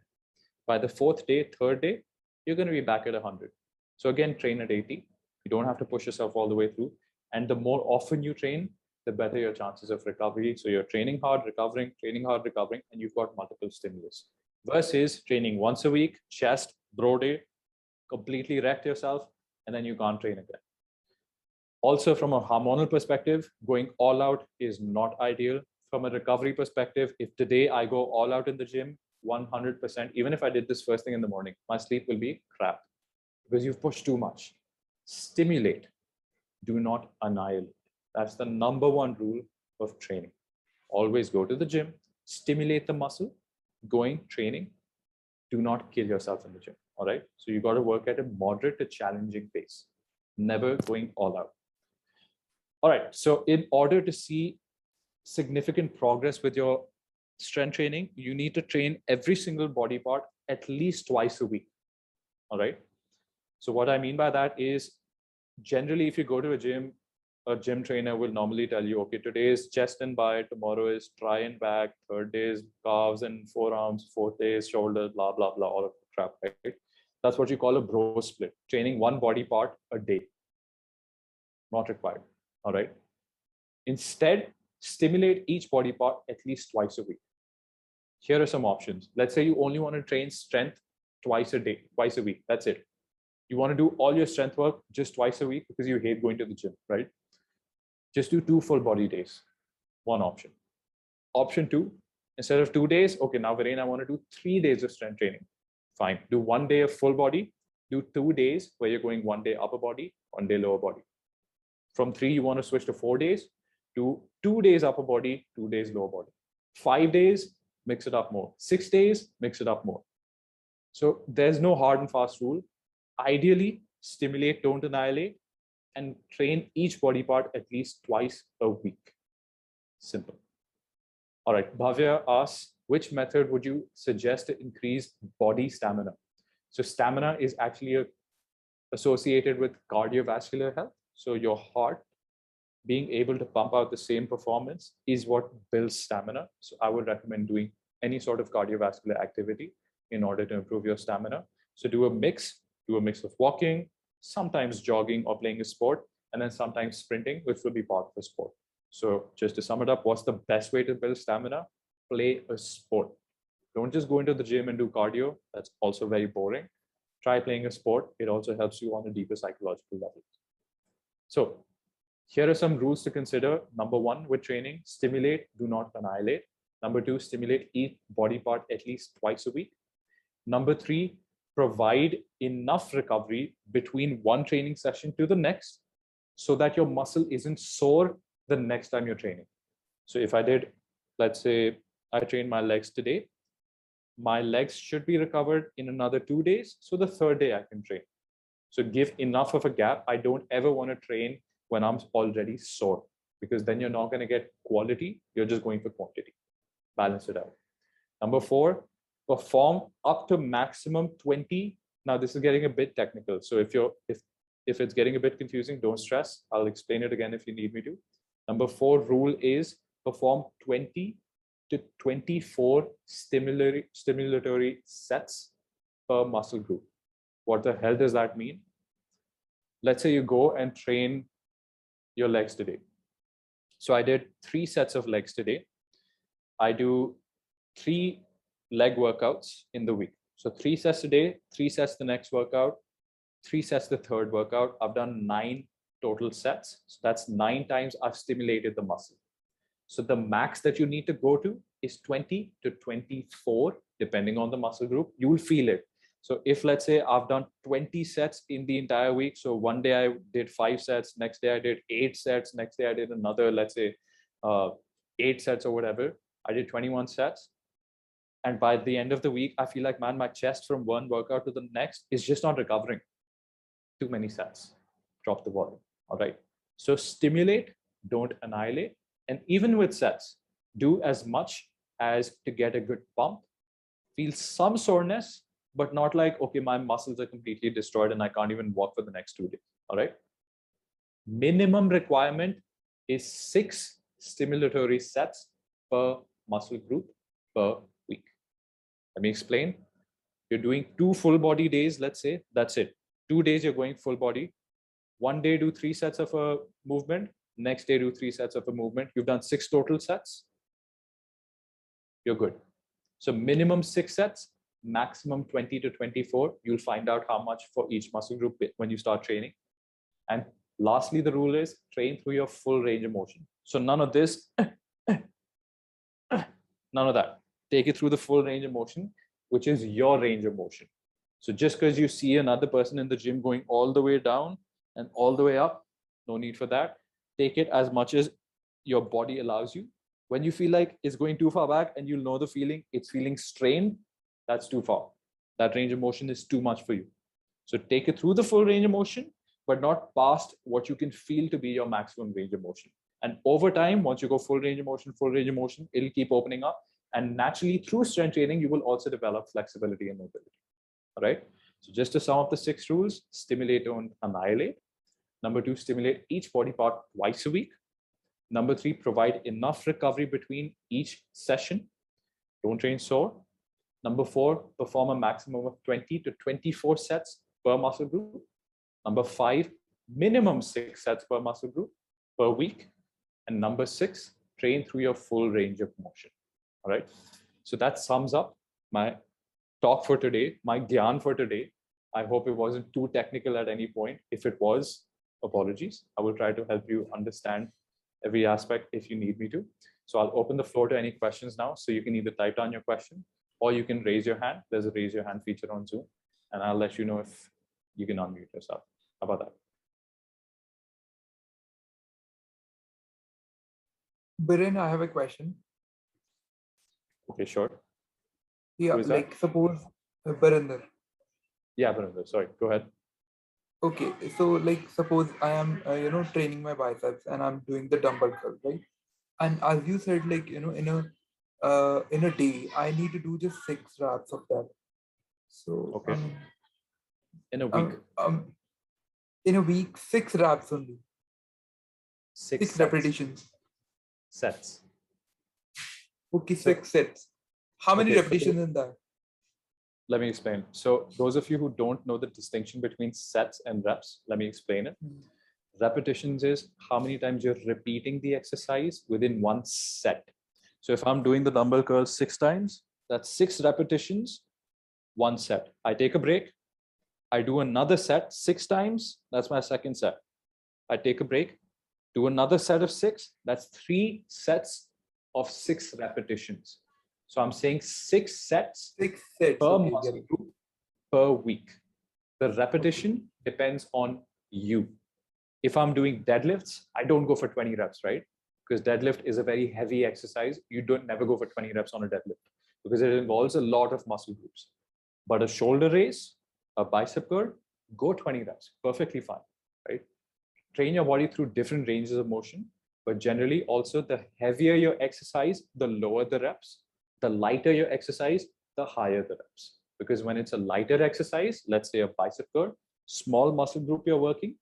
By the 4th day, 3rd day, you're going to be back at 100. So again, train at 80. You don't have to push yourself all the way through. And the more often you train, the better your chances of recovery. So you're training hard, recovering, and you've got multiple stimulus. Versus training once a week, chest, bro day, completely wrecked yourself, and then you can't train again. Also, from a hormonal perspective, going all out is not ideal. From a recovery perspective, if today I go all out in the gym, 100%, even if I did this first thing in the morning, my sleep will be crap because you've pushed too much. Stimulate, do not annihilate. That's the number 1 rule of training. Always go to the gym, stimulate the muscle, going, training, do not kill yourself in the gym. All right. So you got to work at a moderate to challenging pace, never going all out. All right. So in order to see significant progress with your strength training, you need to train every single body part at least twice a week. All right. So what I mean by that is, generally, if you go to a gym trainer will normally tell you, okay, today is chest and bi, tomorrow is tri and back, 3rd day is calves and forearms, 4th day is shoulders, blah, blah, blah, all of the crap, right? That's what you call a bro split, training one body part a day. Not required, all right? Instead, stimulate each body part at least twice a week. Here are some options. Let's say you only want to train strength twice a week, that's it. You want to do all your strength work just twice a week because you hate going to the gym, right? Just do 2 full body days. One option. Option 2, Instead of 2 days, okay, now Viren, I want to do 3 days of strength training. Fine. Do 1 day of full body, do 2 days where you're going 1 day upper body, 1 day lower body. From 3, you want to switch to 4 days, do 2 days upper body, 2 days lower body. 5 days, mix it up more. 6 days, mix it up more. So there's no hard and fast rule. Ideally, stimulate, don't annihilate, and train each body part at least twice a week. Simple. All right, Bhavya asks, which method would you suggest to increase body stamina? So stamina is actually associated with cardiovascular health. So your heart being able to pump out the same performance is what builds stamina. So I would recommend doing any sort of cardiovascular activity in order to improve your stamina. So do a mix of walking, sometimes jogging or playing a sport, and then sometimes sprinting, which will be part of the sport. So just to sum it up, what's the best way to build stamina? Play a sport. Don't just go into the gym and do cardio. That's also very boring. Try playing a sport. It also helps you on a deeper psychological level. So here are some rules to consider. Number 1, with training, stimulate, do not annihilate. Number 2, stimulate each body part at least twice a week. Number 3, provide enough recovery between one training session to the next so that your muscle isn't sore the next time you're training. So if I did, let's say I trained my legs today, my legs should be recovered in another 2 days. So the third day I can train. So give enough of a gap. I don't ever want to train when I'm already sore, because then you're not going to get quality. You're just going for quantity. Balance it out. Number 4, perform up to maximum 20. Now this is getting a bit technical. So if it's getting a bit confusing, don't stress. I'll explain it again if you need me to. Number 4 rule is perform 20 to 24 stimulatory sets per muscle group. What the hell does that mean? Let's say you go and train your legs today. So I did 3 sets of legs today. I do 3 leg workouts in the week. So 3 sets today, 3 sets the next workout, 3 sets the third workout. I've done 9 total sets. So that's 9 times I've stimulated the muscle. So the max that you need to go to is 20 to 24, depending on the muscle group. You will feel it. So if, let's say, I've done 20 sets in the entire week, so one day I did 5 sets, next day I did 8 sets, next day I did another, let's say, 8 sets or whatever. I did 21 sets. And by the end of the week, I feel like, man, my chest from one workout to the next is just not recovering. Too many sets. Drop the volume. All right. So stimulate, don't annihilate. And even with sets, do as much as to get a good pump. Feel some soreness, but not like, okay, my muscles are completely destroyed and I can't even walk for the next 2 days. All right. Minimum requirement is 6 stimulatory sets per muscle group per week. Let me explain. You're doing 2 full body days, let's say, that's it. 2 days you're going full body. 1 day do 3 sets of a movement. Next day do 3 sets of a movement. You've done 6 total sets. You're good. So minimum 6 sets, maximum 20 to 24. You'll find out how much for each muscle group when you start training. And lastly, the rule is train through your full range of motion. So none of this, none of that. Take it through the full range of motion, which is your range of motion. So just because you see another person in the gym going all the way down and all the way up, no need for that. Take it as much as your body allows you. When you feel like it's going too far back and you'll know the feeling, it's feeling strained, that's too far. That range of motion is too much for you. So take it through the full range of motion, but not past what you can feel to be your maximum range of motion. And over time, once you go full range of motion, it'll keep opening up. And naturally, through strength training, you will also develop flexibility and mobility. All right. So just to sum up the 6 rules: stimulate, don't annihilate. Number 2, stimulate each body part twice a week. Number 3, provide enough recovery between each session. Don't train sore. Number 4, perform a maximum of 20 to 24 sets per muscle group. Number 5, minimum 6 sets per muscle group per week. And number 6, train through your full range of motion. All right. So that sums up my talk for today, my gyan for today. I hope it wasn't too technical at any point. If it was, apologies. I will try to help you understand every aspect if you need me to. So I'll open the floor to any questions now. So you can either type down your question or you can raise your hand. There's a raise your hand feature on Zoom, and I'll let you know if you can unmute yourself. How about that? Viren, I have a question. Okay, sure. Yeah, Who is that? like suppose Barinder. Yeah, Barinder, sorry, go ahead. Okay, so like suppose I am training my biceps and I'm doing the dumbbell curl, right? And as you said, like in a day I need to do just 6 reps of that. So Okay. In a week. In a week, 6 reps only. 6 repetitions. Sets. Okay, 6 sets. How many repetitions in that? Let me explain. So those of you who don't know the distinction between sets and reps, let me explain it. Repetitions is how many times you're repeating the exercise within one set. So if I'm doing the dumbbell curls 6 times, that's 6 repetitions, 1 set. I take a break. I do another set 6 times. That's my second set. I take a break, do another set of 6. That's 3 sets of 6 repetitions. So I'm saying 6 sets, 6 sets per muscle group per week. The repetition depends on you. If I'm doing deadlifts, I don't go for 20 reps, right? Because deadlift is a very heavy exercise. You don't never go for 20 reps on a deadlift because it involves a lot of muscle groups. But a shoulder raise, a bicep curl, go 20 reps, perfectly fine, right? Train your body through different ranges of motion, but generally also the heavier your exercise, the lower the reps. The lighter your exercise, the higher the reps. Because when it's a lighter exercise, let's say a bicep curl, small muscle group you're working,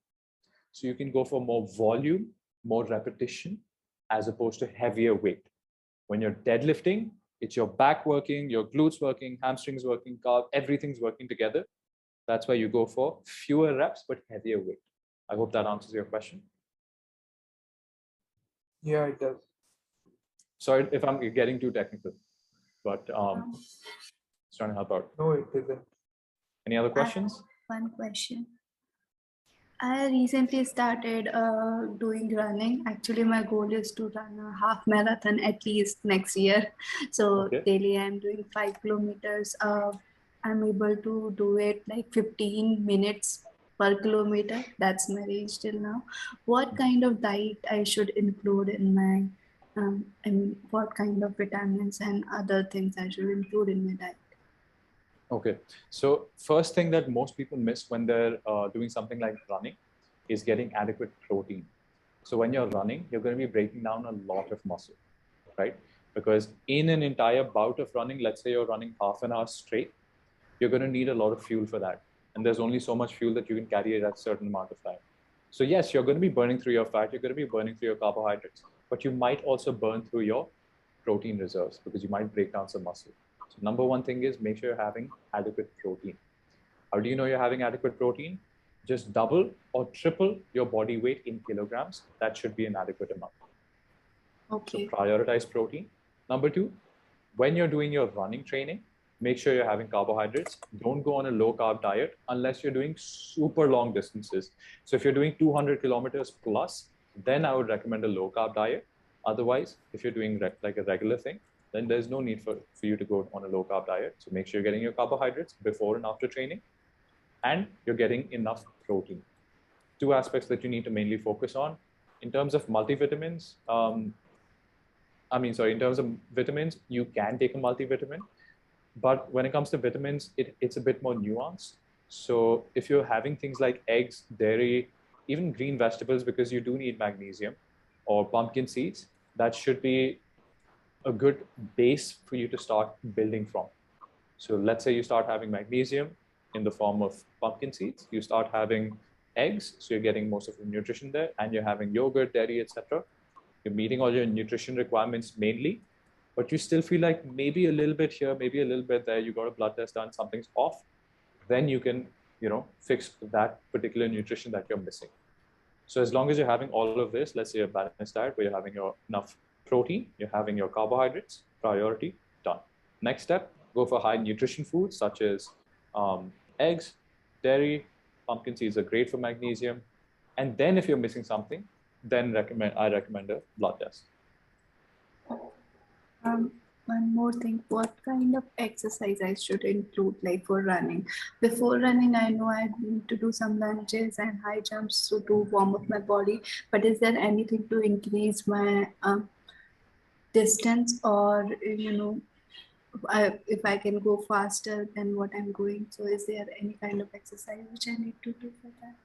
so you can go for more volume, more repetition, as opposed to heavier weight. When you're deadlifting, it's your back working, your glutes working, hamstrings working, calf, everything's working together. That's why you go for fewer reps, but heavier weight. I hope that answers your question. Yeah, it does. Sorry if I'm getting too technical, but just trying to help out. No, it isn't. Any other questions? One question. I recently started doing running. Actually, my goal is to run a half marathon at least next year. So daily I'm doing 5 kilometers. I'm able to do it like 15 minutes per kilometer. That's my range till now. What kind of diet I should include in my, what kind of vitamins and other things I should include in my diet? Okay, so first thing that most people miss when they're doing something like running is getting adequate protein. So when you're running, you're going to be breaking down a lot of muscle, right? Because in an entire bout of running, let's say you're running half an hour straight, you're going to need a lot of fuel for that. And there's only so much fuel that you can carry at a certain amount of time. So yes, you're going to be burning through your fat, you're going to be burning through your carbohydrates, but you might also burn through your protein reserves because you might break down some muscle. So number one thing is make sure you're having adequate protein. How do you know you're having adequate protein? Just double or triple your body weight in kilograms. That should be an adequate amount. Okay. So prioritize protein. Number two, when you're doing your running training, make sure you're having carbohydrates. Don't go on a low carb diet unless you're doing super long distances. So if you're doing 200 kilometers plus, then I would recommend a low carb diet. Otherwise, if you're doing like a regular thing, then there's no need for you to go on a low carb diet. So make sure you're getting your carbohydrates before and after training, and you're getting enough protein. 2 aspects that you need to mainly focus on. In terms of multivitamins, in terms of vitamins, you can take a multivitamin. But when it comes to vitamins, it's a bit more nuanced. So if you're having things like eggs, dairy, even green vegetables, because you do need magnesium, or pumpkin seeds, that should be a good base for you to start building from. So let's say you start having magnesium in the form of pumpkin seeds, you start having eggs, so you're getting most of the nutrition there, and you're having yogurt, dairy, etc. You're meeting all your nutrition requirements mainly, but you still feel like maybe a little bit here, maybe a little bit there, you got a blood test done, something's off, then you can, fix that particular nutrition that you're missing. So as long as you're having all of this, let's say a balanced diet where you're having enough protein, you're having your carbohydrates, priority, done. Next step, go for high nutrition foods such as eggs, dairy, pumpkin seeds are great for magnesium. And then if you're missing something, then I recommend a blood test. One more thing, what kind of exercise I should include, like for running? Before running, I know I need to do some lunges and high jumps to warm up my body. But is there anything to increase my distance, or if I can go faster than what I'm going? So is there any kind of exercise which I need to do for that?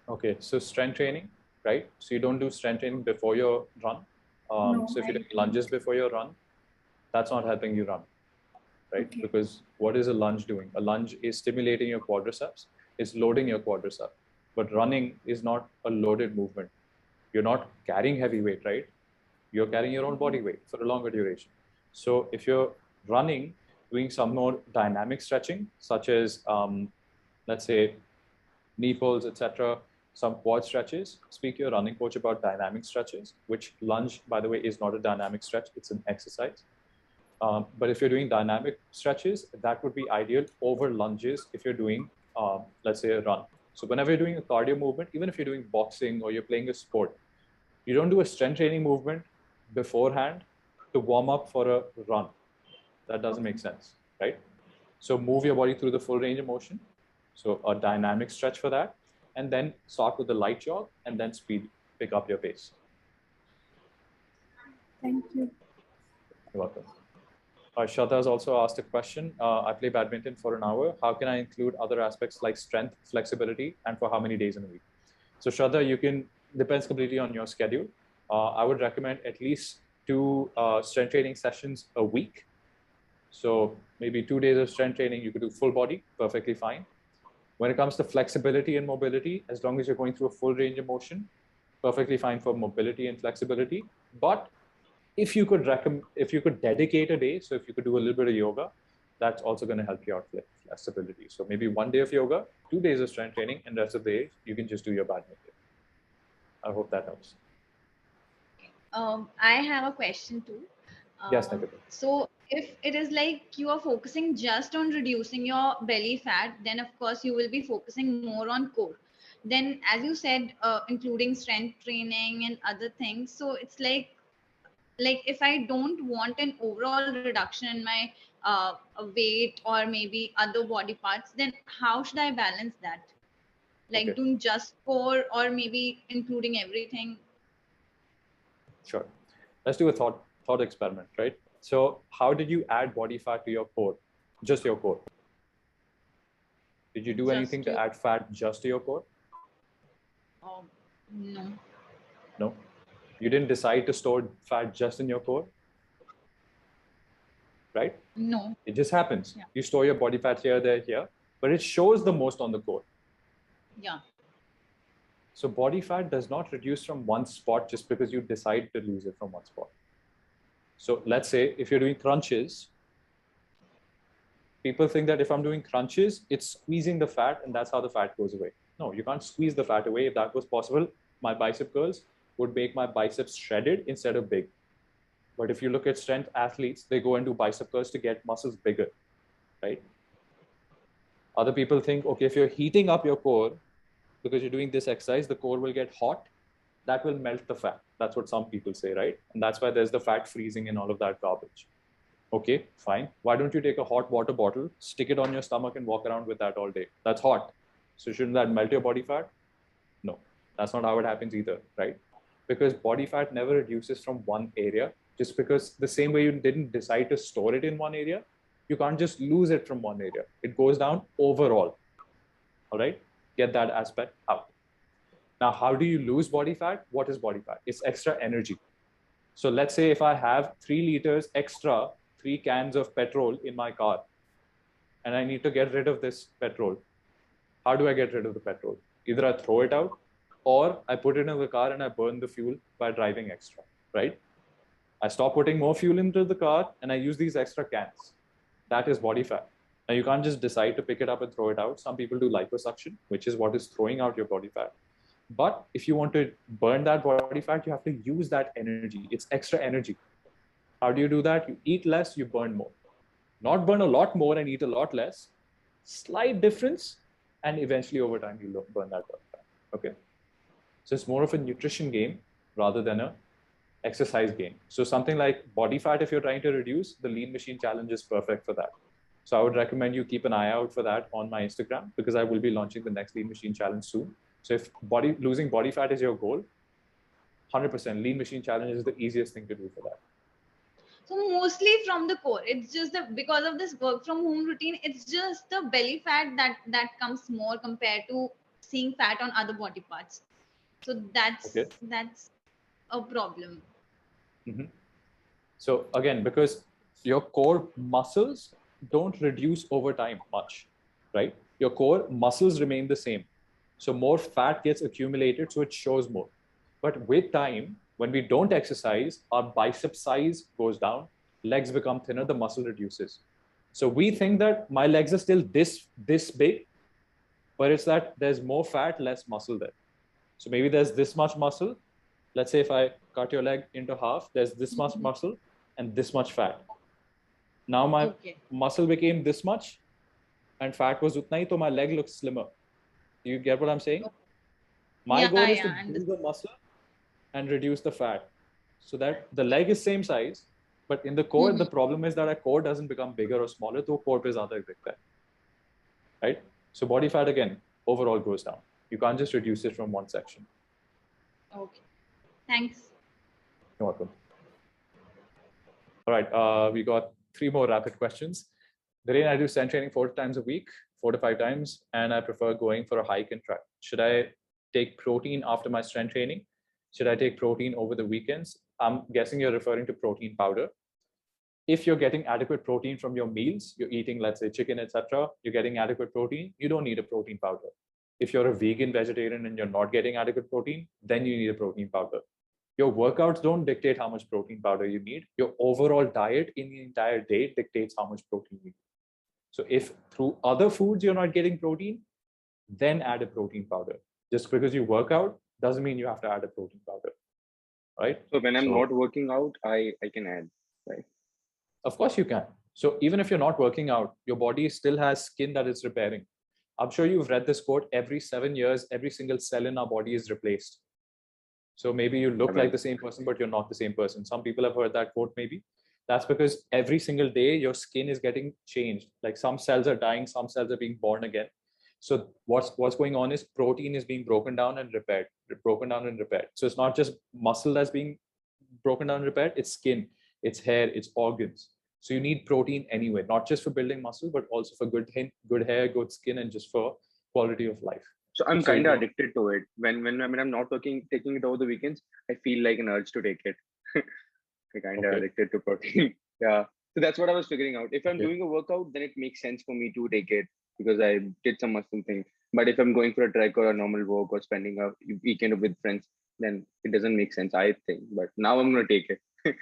Okay, so strength training, right? So you don't do strength training before your run. No, So if you I do lunges before your run, that's not helping you run, right? Okay. Because what is a lunge doing? A lunge is stimulating your quadriceps, it's loading your quadriceps. But running is not a loaded movement. You're not carrying heavy weight, right? You're carrying your own body weight for a longer duration. So if you're running, doing some more dynamic stretching, such as let's say knee pulls, etc., some quad stretches. Speak to your running coach about dynamic stretches, which lunge, by the way, is not a dynamic stretch, it's an exercise. But if you're doing dynamic stretches, that would be ideal over lunges if you're doing, let's say, a run. So whenever you're doing a cardio movement, even if you're doing boxing or you're playing a sport, you don't do a strength training movement beforehand to warm up for a run. That doesn't make sense, right? So move your body through the full range of motion. So a dynamic stretch for that, and then start with the light jog and then pick up your pace. Thank you. You're welcome. Shraddha has also asked a question. I play badminton for an hour. How can I include other aspects like strength, flexibility, and for how many days in a week? So Shraddha, you can, depends completely on your schedule. I would recommend at least 2 strength training sessions a week. So maybe 2 days of strength training, you could do full body, perfectly fine. When it comes to flexibility and mobility, as long as you're going through a full range of motion, perfectly fine for mobility and flexibility. But if you could dedicate a day, so if you could do a little bit of yoga, that's also going to help you out with flexibility. So maybe 1 day of yoga, 2 days of strength training, and the rest of the day, you can just do your badminton. I hope that helps. I have a question too. Yes, Nikita. So if it is like you are focusing just on reducing your belly fat, then of course you will be focusing more on core. Then, as you said, including strength training and other things. So it's like if I don't want an overall reduction in my weight or maybe other body parts, then how should I balance that? Like doing just core or maybe including everything? Sure. Let's do a thought experiment, right? So how did you add body fat to your core? Just your core. Did you do anything to add fat just to your core? No. No? You didn't decide to store fat just in your core? Right? No. It just happens. Yeah. You store your body fat here, there, here, but it shows the most on the core. Yeah. So body fat does not reduce from one spot just because you decide to lose it from one spot. So let's say if you're doing crunches, people think that if I'm doing crunches, it's squeezing the fat and that's how the fat goes away. No, you can't squeeze the fat away. If that was possible, my bicep curls would make my biceps shredded instead of big. But if you look at strength athletes, they go and do bicep curls to get muscles bigger, right? Other people think, okay, if you're heating up your core because you're doing this exercise, the core will get hot. That will melt the fat. That's what some people say, right? And that's why there's the fat freezing and all of that garbage. Okay, fine. Why don't you take a hot water bottle, stick it on your stomach and walk around with that all day? That's hot. So shouldn't that melt your body fat? No, that's not how it happens either, right? Because body fat never reduces from one area. Just because the same way you didn't decide to store it in one area, you can't just lose it from one area. It goes down overall. All right, get that aspect out. Now, how do you lose body fat? What is body fat? It's extra energy. So let's say if I have 3 liters extra, 3 cans of petrol in my car, and I need to get rid of this petrol. How do I get rid of the petrol? Either I throw it out or I put it in the car and I burn the fuel by driving extra, right? I stop putting more fuel into the car and I use these extra cans. That is body fat. Now you can't just decide to pick it up and throw it out. Some people do liposuction, which is what is throwing out your body fat. But if you want to burn that body fat, you have to use that energy. It's extra energy. How do you do that? You eat less, you burn more. Not burn a lot more and eat a lot less. Slight difference, and eventually over time you burn that body fat. Okay. So it's more of a nutrition game rather than a exercise gain. So something like body fat, if you're trying to reduce, the lean machine challenge is perfect for that. So I would recommend you keep an eye out for that on my Instagram, because I will be launching the next lean machine challenge soon. So if losing body fat is your goal, 100% lean machine challenge is the easiest thing to do for that. So mostly from the core, it's just because of this work from home routine, it's just the belly fat that comes more compared to seeing fat on other body parts. So that's a problem. Mm-hmm. So again, because your core muscles don't reduce over time much, right? Your core muscles remain the same. So more fat gets accumulated, so it shows more. But with time, when we don't exercise, our bicep size goes down, legs become thinner, the muscle reduces. So we think that my legs are still this big, but it's that there's more fat, less muscle there. So maybe there's this much muscle. Let's say if I cut your leg into half, there's this much muscle and this much fat. Now my muscle became this much and fat was utna hi, so my leg looks slimmer. Do you get what I'm saying? My goal is to build the muscle and reduce the fat so that the leg is same size, but in the core, the problem is that our core doesn't become bigger or smaller, so core is zyada big, right? So body fat again, overall goes down. You can't just reduce it from one section. Okay. Thanks. You're welcome. All right, we got 3 more rapid questions. Viren, I do strength training 4 times a week, 4 to 5 times, and I prefer going for a hike and track. Should I take protein after my strength training? Should I take protein over the weekends? I'm guessing you're referring to protein powder. If you're getting adequate protein from your meals, you're eating, let's say, chicken, etc., you're getting adequate protein, you don't need a protein powder. If you're a vegan, vegetarian, and you're not getting adequate protein, then you need a protein powder. Your workouts don't dictate how much protein powder you need. Your overall diet in the entire day dictates how much protein you need. So if through other foods you're not getting protein, then add a protein powder. Just because you work out doesn't mean you have to add a protein powder, right? So when I'm not working out, I can add, right? Of course you can. So even if you're not working out, your body still has skin that it's repairing. I'm sure you've read this quote, every 7 years, every single cell in our body is replaced. So maybe you look like the same person, but you're not the same person. Some people have heard that quote maybe. That's because every single day your skin is getting changed. Like some cells are dying, some cells are being born again. So what's going on is protein is being broken down and repaired, So it's not just muscle that's being broken down and repaired, it's skin, it's hair, it's organs. So you need protein anyway, not just for building muscle, but also for good hair, good skin, and just for quality of life. So I'm kind of addicted to it. When I'm not taking it over the weekends, I feel like an urge to take it. I'm kind of addicted to protein. Yeah. So that's what I was figuring out. If I'm doing a workout, then it makes sense for me to take it because I did some muscle thing. But if I'm going for a trek or a normal walk or spending a weekend with friends, then it doesn't make sense, I think. But now I'm going to take it.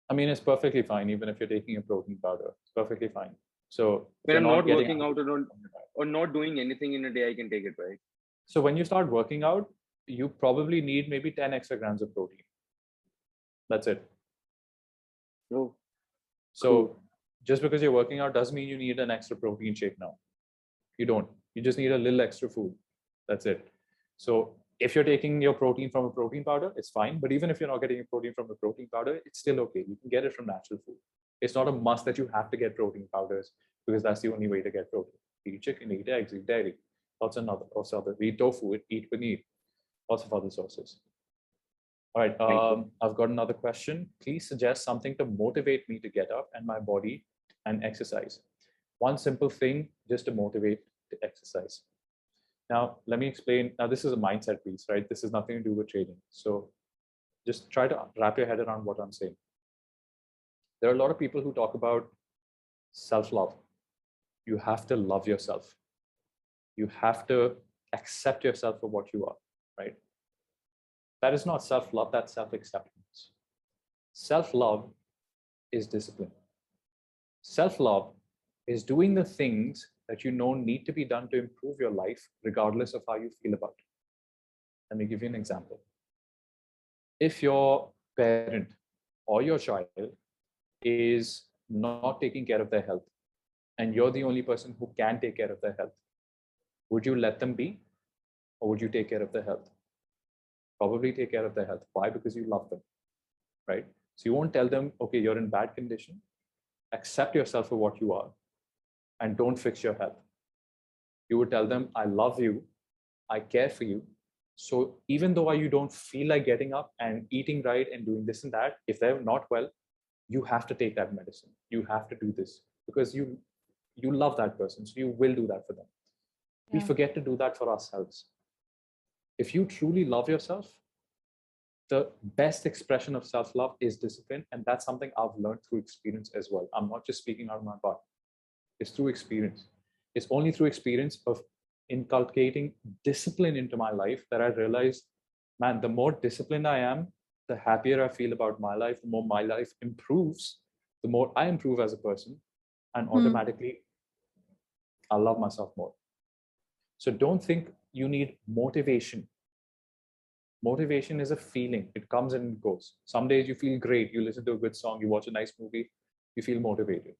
I mean, it's perfectly fine, even if you're taking a protein powder. It's perfectly fine. So when I'm not working out or not doing anything in a day, I can take it, right? So when you start working out, you probably need maybe 10 extra grams of protein. That's it. Oh, so cool. Just because you're working out doesn't mean you need an extra protein shake now. You don't. You just need a little extra food. That's it. So if you're taking your protein from a protein powder, it's fine. But even if you're not getting your protein from a protein powder, it's still okay. You can get it from natural food. It's not a must that you have to get protein powders because that's the only way to get protein. Eat chicken, eat eggs, eat dairy. Lots of other. Eat tofu, eat paneer. Lots of other sources. All right. I've got another question. Please suggest something to motivate me to get up and my body and exercise. One simple thing just to motivate to exercise. Now, let me explain. Now, this is a mindset piece, right? This has nothing to do with training. So just try to wrap your head around what I'm saying. There are a lot of people who talk about self-love. You have to love yourself. You have to accept yourself for what you are, right? That is not self-love, that's self-acceptance. Self-love is discipline. Self-love is doing the things that you know need to be done to improve your life, regardless of how you feel about it. Let me give you an example. If your parent or your child is not taking care of their health, and you're the only person who can take care of their health, would you let them be, or would you take care of their health? Probably take care of their health. Why? Because you love them. right? So you won't tell them, okay, you're in bad condition, accept yourself for what you are, and don't fix your health. You would tell them, I love you, I care for you. So even though you don't feel like getting up and eating right and doing this and that, if they're not well, you have to take that medicine. You have to do this because you love that person. So you will do that for them. We forget to do that for ourselves. If you truly love yourself, the best expression of self-love is discipline. And that's something I've learned through experience as well. I'm not just speaking out of my butt. It's through experience. It's only through experience of inculcating discipline into my life that I realized, man, the more disciplined I am, the happier I feel about my life, the more my life improves, the more I improve as a person, and automatically I love myself more. So don't think you need motivation. Motivation is a feeling. It comes and goes. Some days you feel great. You listen to a good song, you watch a nice movie, you feel motivated.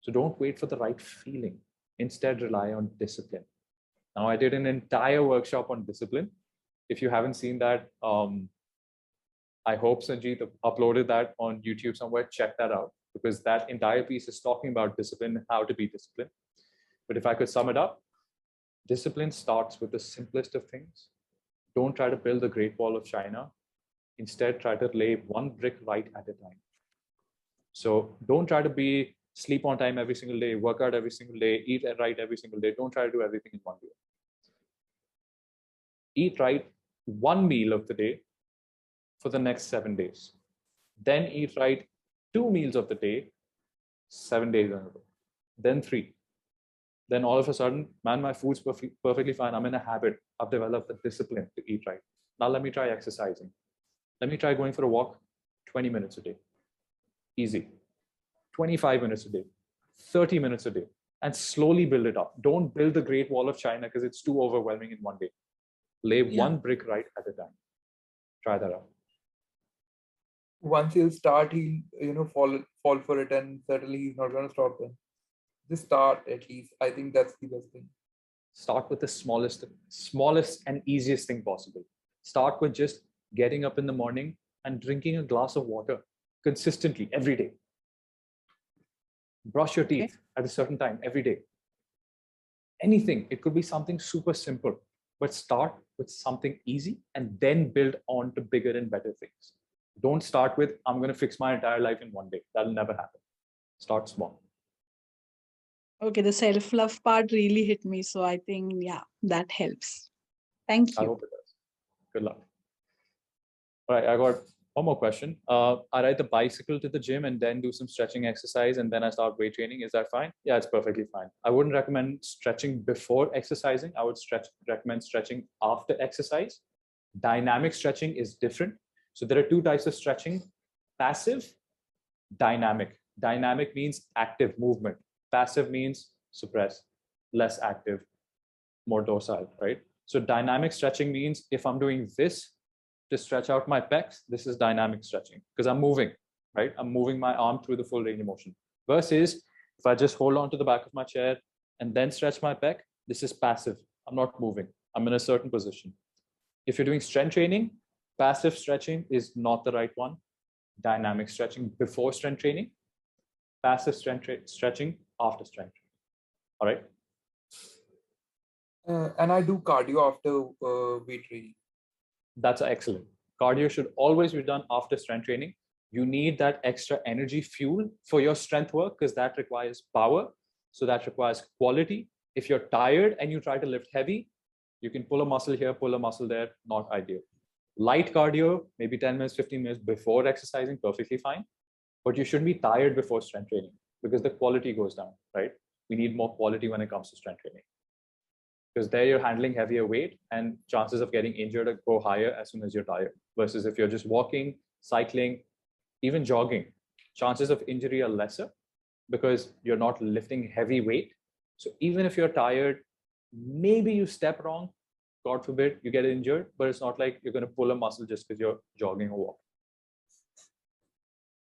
So don't wait for the right feeling. Instead, rely on discipline. Now, I did an entire workshop on discipline. If you haven't seen that, I hope Sanjeet uploaded that on YouTube somewhere. Check that out, because that entire piece is talking about discipline and how to be disciplined. But if I could sum it up, discipline starts with the simplest of things. Don't try to build the Great Wall of China. Instead, try to lay one brick right at a time. So don't try to sleep on time every single day, work out every single day, eat right every single day. Don't try to do everything in one day. Eat right one meal of the day for the next 7 days. Then eat right 2 meals of the day, 7 days in a row. Then 3. Then all of a sudden, man, my food's perfectly fine. I'm in a habit. I've developed the discipline to eat right. Now let me try exercising. Let me try going for a walk 20 minutes a day. Easy. 25 minutes a day, 30 minutes a day, and slowly build it up. Don't build the Great Wall of China because it's too overwhelming in one day. Lay one brick right at a time. Try that out. Once he'll start, he'll fall for it, and certainly he's not going to stop then. Just start at least. I think that's the best thing. Start with the smallest and easiest thing possible. Start with just getting up in the morning and drinking a glass of water consistently every day. Brush your teeth at a certain time every day. Anything. It could be something super simple, but start with something easy and then build on to bigger and better things. Don't start with, I'm going to fix my entire life in one day. That'll never happen. Start small. Okay, the self-love part really hit me. So I think, yeah, that helps. Thank you. I hope it does. Good luck. All right, I got one more question. I ride the bicycle to the gym and then do some stretching exercise, and then I start weight training. Is that fine? Yeah, it's perfectly fine. I wouldn't recommend stretching before exercising. I would recommend stretching after exercise. Dynamic stretching is different. So there are 2 types of stretching: passive, dynamic. Dynamic means active movement. Passive means suppressed, less active, more docile, right? So dynamic stretching means if I'm doing this to stretch out my pecs, this is dynamic stretching because I'm moving, right? I'm moving my arm through the full range of motion. Versus if I just hold on to the back of my chair and then stretch my pec, this is passive. I'm not moving. I'm in a certain position. If you're doing strength training, passive stretching is not the right one. Dynamic stretching before strength training, passive stretching after strength training. All right. And I do cardio after weight training. That's excellent. Cardio should always be done after strength training. You need that extra energy fuel for your strength work because that requires power. So that requires quality. If you're tired and you try to lift heavy, you can pull a muscle here, pull a muscle there, not ideal. Light cardio, maybe 10 minutes, 15 minutes before exercising, perfectly fine. But you shouldn't be tired before strength training because the quality goes down, right? We need more quality when it comes to strength training. Because there you're handling heavier weight and chances of getting injured go higher as soon as you're tired. Versus if you're just walking, cycling, even jogging, chances of injury are lesser because you're not lifting heavy weight. So even if you're tired, maybe you step wrong, God forbid, you get injured, but it's not like you're going to pull a muscle just because you're jogging or walking.